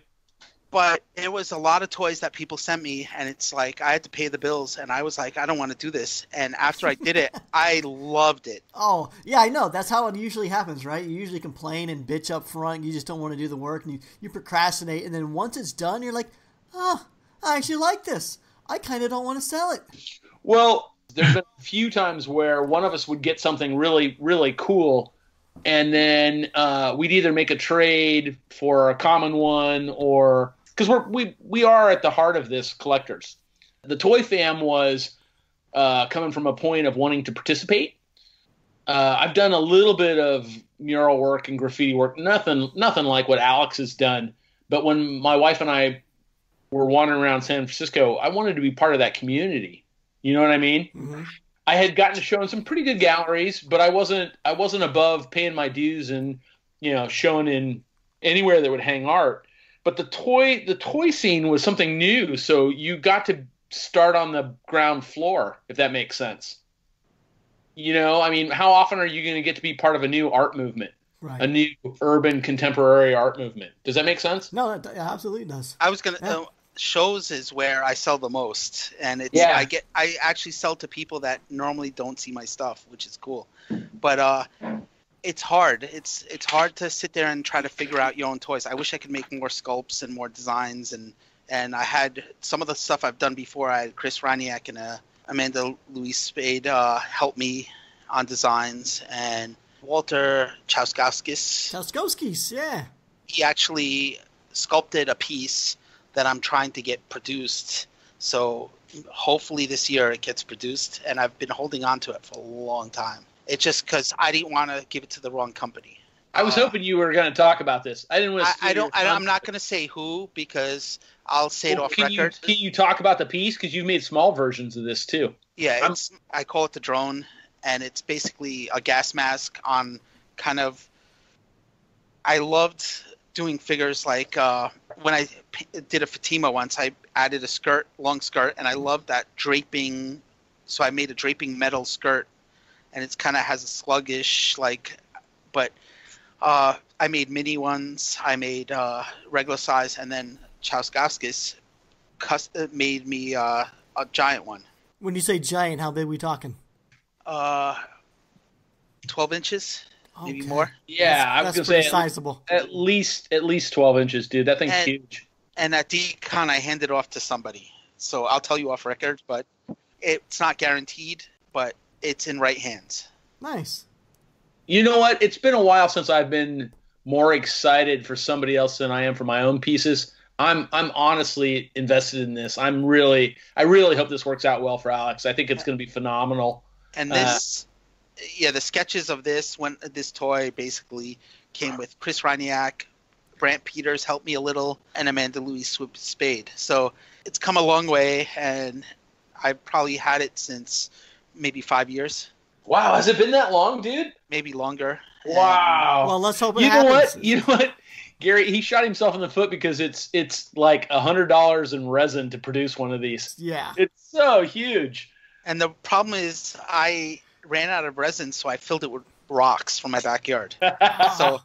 But it was a lot of toys that people sent me, and it's like I had to pay the bills, and I was like, I don't want to do this. And after I did it, I loved it. Oh, yeah, I know. That's how it usually happens, right? You usually complain and bitch up front. You just don't want to do the work, and you procrastinate. And then once it's done, you're like, oh, I actually like this. I kind of don't want to sell it. Well, there's been a few times where one of us would get something really, really cool, and then we'd either make a trade for a common one or... Because we are at the heart of this, collectors. The Toy Fam was coming from a point of wanting to participate. I've done a little bit of mural work and graffiti work, nothing like what Alex has done. But when my wife and I were wandering around San Francisco, I wanted to be part of that community. You know what I mean? Mm-hmm. I had gotten to show in some pretty good galleries, but I wasn't above paying my dues and showing in anywhere that would hang art. But the toy scene was something new, so you got to start on the ground floor, if that makes sense. I mean, how often are you going to get to be part of a new art movement, right? A new urban contemporary art movement? Does that make sense? No, it absolutely does. I was gonna shows is where I sell the most, and I actually sell to people that normally don't see my stuff, which is cool, but it's hard. It's hard to sit there and try to figure out your own toys. I wish I could make more sculpts and more designs, and I had some of the stuff I've done before. I had Chris Raniak and Amanda Louise Spade help me on designs, and Walter Chauskowskis, yeah. He actually sculpted a piece that I'm trying to get produced. So hopefully this year it gets produced, and I've been holding on to it for a long time. It's just because I didn't want to give it to the wrong company. I was hoping you were going to talk about this. I didn't want to. I'm not going to say who, because I'll say it off record. Can you talk about the piece? Because you've made small versions of this too. Yeah, I call it the drone, and it's basically a gas mask on kind of. I loved doing figures like when I did a Fatima once. I added a long skirt, and I loved that draping. So I made a draping metal skirt. And it kind of has a sluggish, but I made mini ones. I made regular size, and then Chauskowskis made me a giant one. When you say giant, how big are we talking? 12 inches, maybe more. Yeah, I was going to say sizable. At least 12 inches, dude. That thing's huge. And at D-Con, I handed off to somebody. So I'll tell you off record, but it's not guaranteed, but it's in right hands. Nice. You know what? It's been a while since I've been more excited for somebody else than I am for my own pieces. I'm honestly invested in this. I really hope this works out well for Alex. I think it's going to be phenomenal. And this, the sketches of this toy basically came with Chris Raniak, Brant Peters helped me a little, and Amanda Louise Spade. So it's come a long way, and I've probably had it since maybe 5 years, Wow, has it been that long, dude? maybe longer. Wow. Well, let's hope it You know happens. what? You know what? Gary, he shot himself in the foot because it's like $100 in resin to produce one of these. Yeah. It's so huge. And the problem is I ran out of resin, so I filled it with rocks from my backyard. So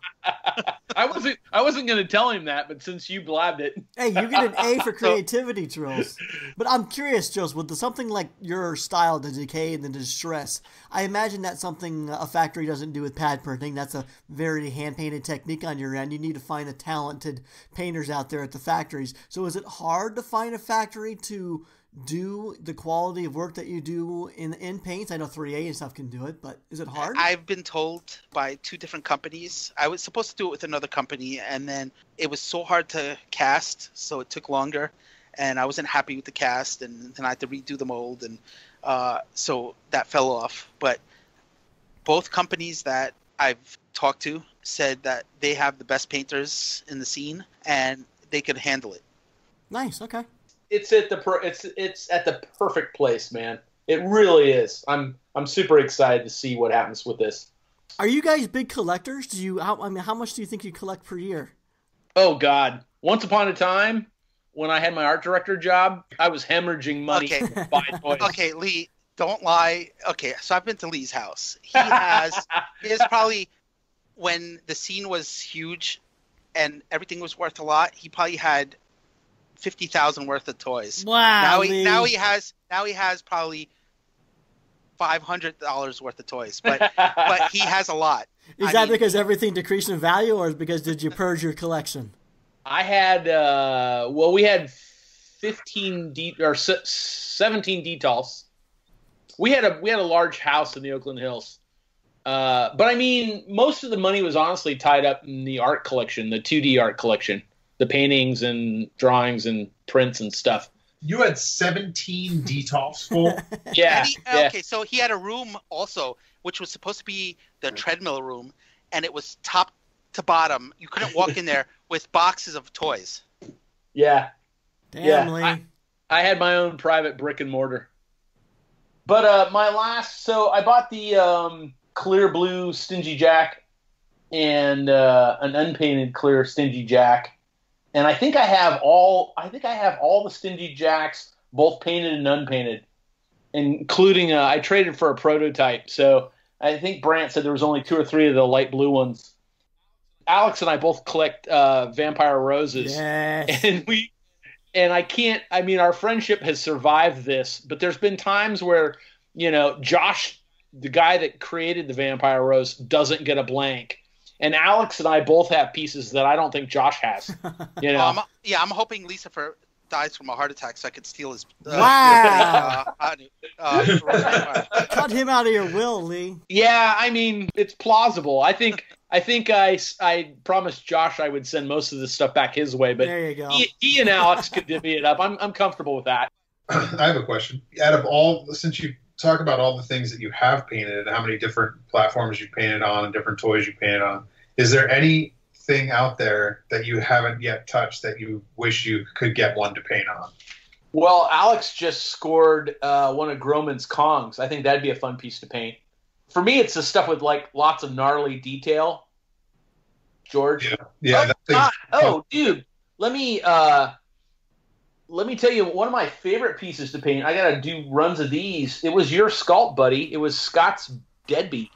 I wasn't going to tell him that, but since you blabbed it, Hey, you get an A for creativity, Trills. But I'm curious, Trills, with something like your style, the decay and the distress, I imagine that's something a factory doesn't do with pad printing. That's a very hand-painted technique on your end. You need to find the talented painters out there at the factories. So is it hard to find a factory to do the quality of work that you do in paints? I know 3A and stuff can do it, but is it hard? I've been told by 2 different companies. I was supposed to do it with another company, and then it was so hard to cast, so it took longer, and I wasn't happy with the cast, and then I had to redo the mold, and so that fell off. But both companies that I've talked to said that they have the best painters in the scene, and they could handle it. Nice, okay. it's at the perfect place, man. It really is. I'm super excited to see what happens with this. Are you guys big collectors? How much do you think you collect per year? Oh God! Once upon a time, when I had my art director job, I was hemorrhaging money Okay. to buy toys. Okay, Lee, don't lie. Okay, so I've been to Lee's house. He has probably, when the scene was huge and everything was worth a lot, he probably had 50,000 worth of toys. Wow. Now he has probably $500 worth of toys, but he has a lot. Is that because everything decreased in value, or is because did you purge your collection? I had we had 17 detals. We had a large house in the Oakland Hills. But I mean, most of the money was honestly tied up in the art collection, the 2D art collection, the paintings and drawings and prints and stuff. You had 17 detals full? Yeah. Okay, so he had a room also, which was supposed to be the treadmill room, and it was top to bottom. You couldn't walk in there with boxes of toys. Yeah. Damn, Yeah. Lee. I had my own private brick and mortar. But I bought the clear blue Stingy Jack and an unpainted clear Stingy Jack. And I think I have all the Stingy Jacks, both painted and unpainted, including I traded for a prototype. So I think Brant said there was only 2 or 3 of the light blue ones. Alex and I both collect vampire roses. Yes. And our friendship has survived this, but there's been times where, Josh, the guy that created the vampire rose, doesn't get a blank. And Alex and I both have pieces that I don't think Josh has. I'm hoping Leecifer dies from a heart attack so I could steal his. Wow. Cut him out of your will, Lee. Yeah, I mean, it's plausible. I think I promised Josh I would send most of this stuff back his way, but there you go. He and Alex could divvy it up. I'm comfortable with that. I have a question. Since you talk about all the things that you have painted and how many different platforms you've painted on and different toys you've painted on, is there anything out there that you haven't yet touched that you wish you could get one to paint on? Well, Alex just scored one of Groman's Kongs. I think that'd be a fun piece to paint. For me, it's the stuff with like lots of gnarly detail. George? Yeah. Dude, let me tell you one of my favorite pieces to paint. I gotta do runs of these. It was your sculpt, buddy. It was Scott's Deadbeat.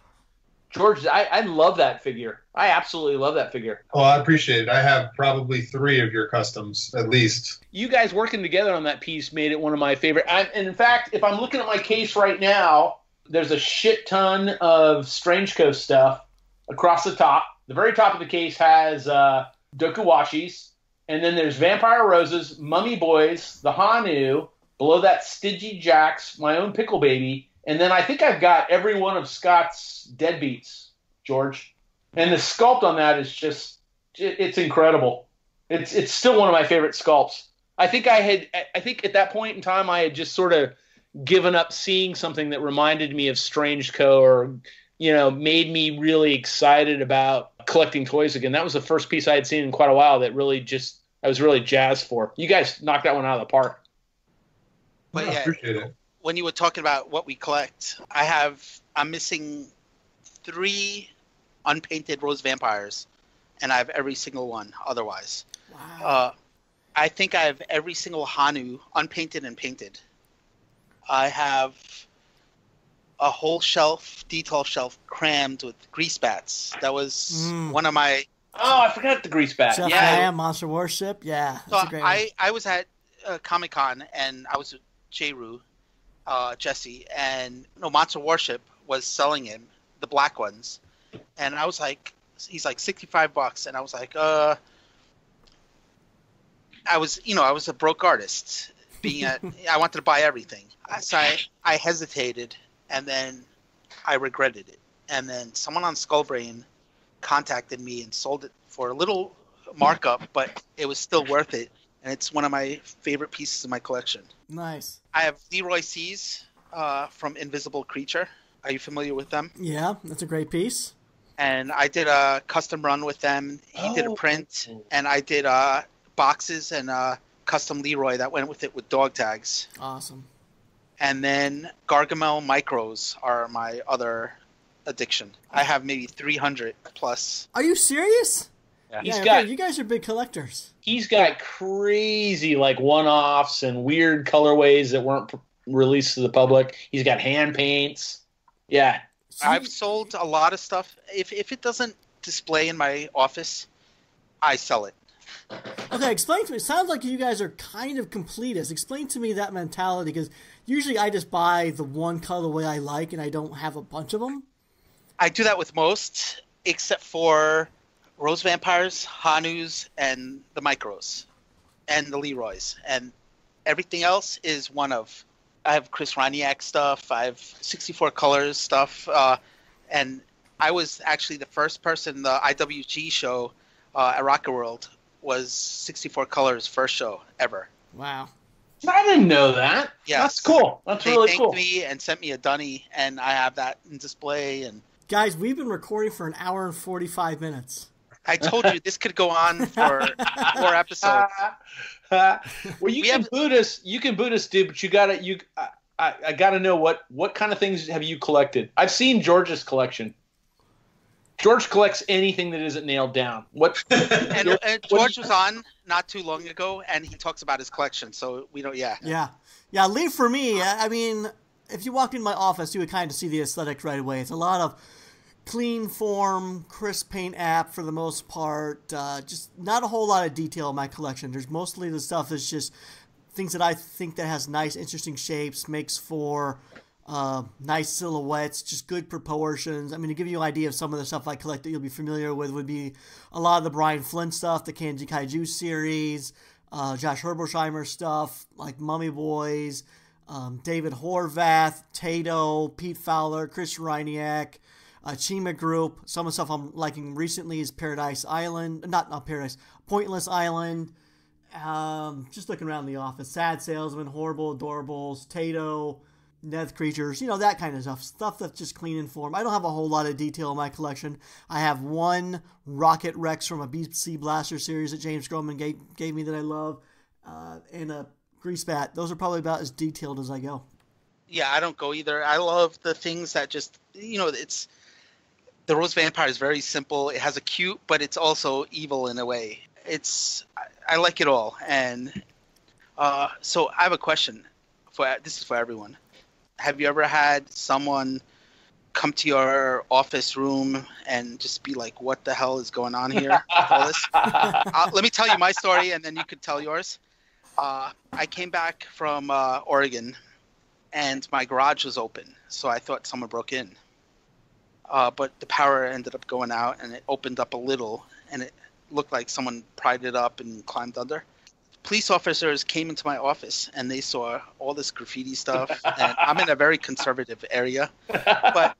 George, I love that figure. I absolutely love that figure. Well, I appreciate it. I have probably 3 of your customs, at least. You guys working together on that piece made it one of my favorite. And in fact, if I'm looking at my case right now, there's a shit ton of Strange Coast stuff across the top. The very top of the case has Dokuwashis, and then there's Vampire Roses, Mummy Boys, the Hanu, below that Stingy Jacks, my own Pickle Baby, and then I think I've got every one of Scott's Deadbeats, George. And the sculpt on that is just, it's incredible. It's still one of my favorite sculpts. I think at that point in time I had just sort of given up seeing something that reminded me of Strange Co. or, made me really excited about collecting toys again. That was the first piece I had seen in quite a while that really I was really jazzed for. You guys knocked that one out of the park. But I appreciate it. when you were talking about what we collect, I'm missing 3 unpainted rose vampires, and I have every single one otherwise. Wow. I think I have every single Hanu unpainted and painted. I have a whole shelf, detail shelf, crammed with grease bats. That was one of my... Oh, I forgot the grease bat. Jeff Yeah. Lamb, Monster Worship. Yeah, So that's a great one. I was at Comic-Con, and I was with J-Roo, Jesse, and Monster Worship was selling him, the black ones. And I was like, he's like $65, and I was like, I was a broke artist. I wanted to buy everything. So I hesitated, and then I regretted it. And then someone on Skullbrain contacted me and sold it for a little markup, but it was still worth it. And it's one of my favorite pieces of my collection. Nice. I have Leroy C's from Invisible Creature. Are you familiar with them? Yeah, that's a great piece. And I did a custom run with them. He did a print, and I did boxes and custom Leroy that went with it with dog tags. Awesome. And then Gargamel Micros are my other addiction. I have maybe 300 plus. Are you serious? Yeah. You guys are big collectors. He's got crazy like one-offs and weird colorways that weren't released to the public. He's got hand paints. Yeah. I've sold a lot of stuff. If it doesn't display in my office, I sell it. Okay, explain to me. It sounds like you guys are kind of completists. Explain to me that mentality, because usually I just buy the one colorway I like and I don't have a bunch of them. I do that with most, except for Rose Vampires, Hanus, and the Micros, and the Leroys. And everything else is one of. I have Chris Raniak stuff. I have 64 Colors stuff. And I was actually the first person, the IWG show at Rocket World was 64 Colors' first show ever. Wow. I didn't know that. Yes. That's cool. That's They really cool. thanked me and sent me a dunny, and I have that in display. And Guys, we've been recording for an hour and 45 minutes. I told you this could go on for 4 episodes. Well, you can boot us. You can boot us, dude. But I gotta know what kind of things have you collected? I've seen George's collection. George collects anything that isn't nailed down. And George was on not too long ago, and he talks about his collection. So we don't. Yeah. Yeah. Leave for me. I mean, if you walked in my office, you would kind of see the aesthetic right away. It's a lot of clean form, crisp paint app for the most part. Just not a whole lot of detail in my collection. There's mostly the stuff that's just things that I think that has nice, interesting shapes, makes for nice silhouettes, just good proportions. I mean, to give you an idea of some of the stuff I collect that you'll be familiar with would be a lot of the Brian Flynn stuff, the Kanji Kaiju series, Josh Herbolsheimer stuff, like Mummy Boys, David Horvath, Tato, Pete Fowler, Chris Reiniak, Chima Group. Some of the stuff I'm liking recently is Paradise Island, not Paradise, Pointless Island. Just looking around the office, Sad Salesman, Horrible Adorables, Tato, Death Creatures, that kind of stuff that's just clean and form. I don't have a whole lot of detail in my collection. I have one Rocket Rex from a BC Blaster series that James Groman gave me that I love, and a Grease Bat. Those are probably about as detailed as I go. Yeah, I don't go either. I love the things that just, it's the Rose Vampire is very simple. It has a cute, but it's also evil in a way. I like it all. And so I have a question. This is for everyone. Have you ever had someone come to your office room and just be like, what the hell is going on here? All this? Let me tell you my story, and then you could tell yours. I came back from Oregon, and my garage was open, so I thought someone broke in. But the power ended up going out, and it opened up a little, and it looked like someone pried it up and climbed under. Police officers came into my office, and they saw all this graffiti stuff. And I'm in a very conservative area, but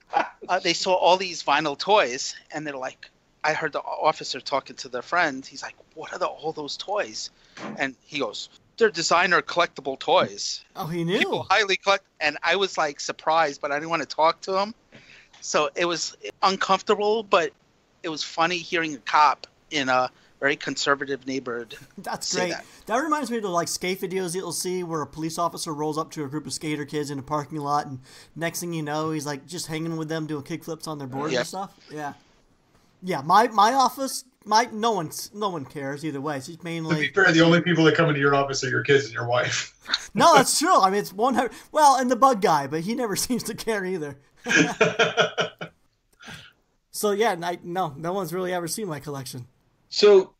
they saw all these vinyl toys, and they're like, I heard the officer talking to their friend. He's like, what are all those toys? And he goes, they're designer collectible toys. Oh, he knew. People highly collect. And I was like surprised, but I didn't want to talk to him. So it was uncomfortable, but it was funny hearing a cop in a very conservative neighborhood. That's say great. That reminds me of the like skate videos you'll see where a police officer rolls up to a group of skater kids in a parking lot, and next thing you know, he's like just hanging with them doing kickflips on their boards and stuff. Yeah, yeah. My office, no one cares either way. It's mainly. To be fair, the only people that come into your office are your kids and your wife. No, that's true. I mean, it's well, and the bug guy, but he never seems to care either. So yeah, no one's really ever seen my collection. So,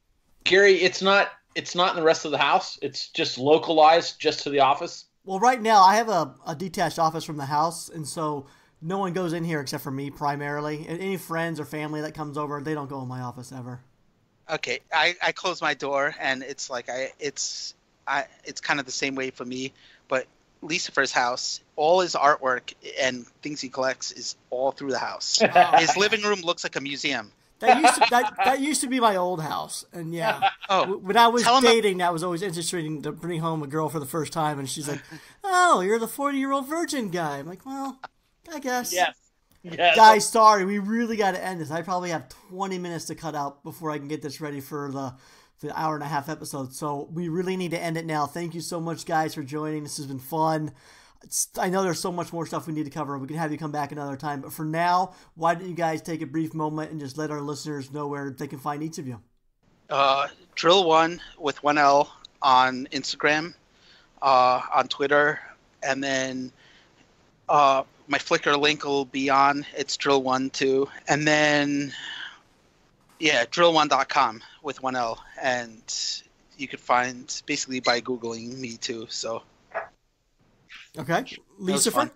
Gary, it's not in the rest of the house. It's just localized just to the office. Well, right now I have a detached office from the house, and so no one goes in here except for me primarily. And any friends or family that comes over, they don't go in my office ever. Okay, I close my door, and it's like it's kind of the same way for me. But Leecifer's house, all his artwork and things he collects is all through the house. His living room looks like a museum. That used to be my old house, and yeah. Oh, when I was dating, that was always interesting to bring home a girl for the first time, and she's like, "Oh, you're the 40-year-old virgin guy." I'm like, "Well, I guess." Yes. Guys, sorry, we really got to end this. I probably have 20 minutes to cut out before I can get this ready for the hour and a half episode. So we really need to end it now. Thank you so much, guys, for joining. This has been fun. I know there's so much more stuff we need to cover. We can have you come back another time. But for now, why don't you guys take a brief moment and just let our listeners know where they can find each of you? DrilOne with 1L on Instagram, on Twitter, and then my Flickr link will be on. It's DrilOne too. And then, yeah, DrilOne.com with 1L. And you could find basically by Googling me too. So. Okay. Leecifer?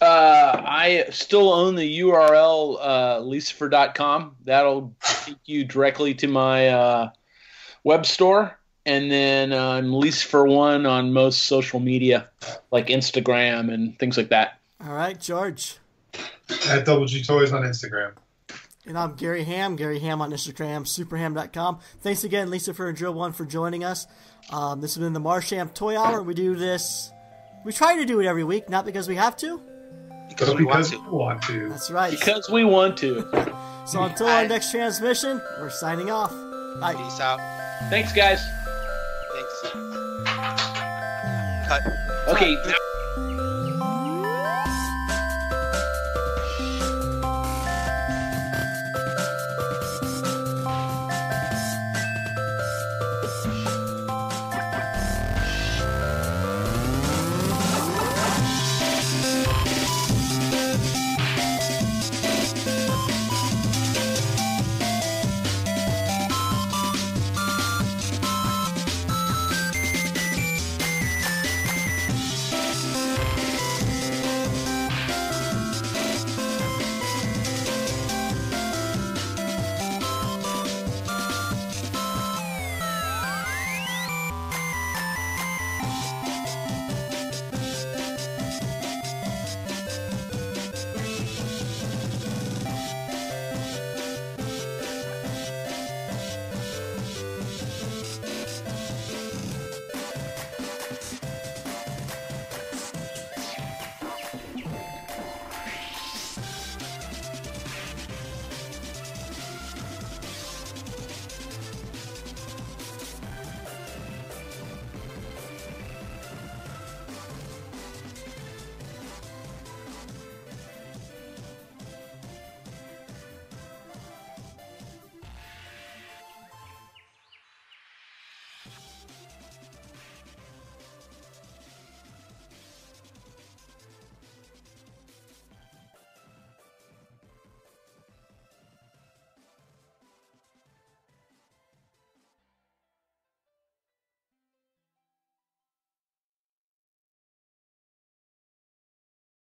I still own the URL Leecifer.com. That'll take you directly to my web store. And then I'm Leecifer1 on most social media, like Instagram and things like that. All right, George. At Double G Toys on Instagram. And I'm Gary Ham on Instagram, superham.com. Thanks again, Leecifer and DrilOne, for joining us. This has been the Marsham Toy Hour. We do this. We try to do it every week, not because we have to. Because we want to. That's right. Because we want to. So until our next transmission, we're signing off. Bye. Peace out. Thanks, guys. Thanks. Cut. Okay.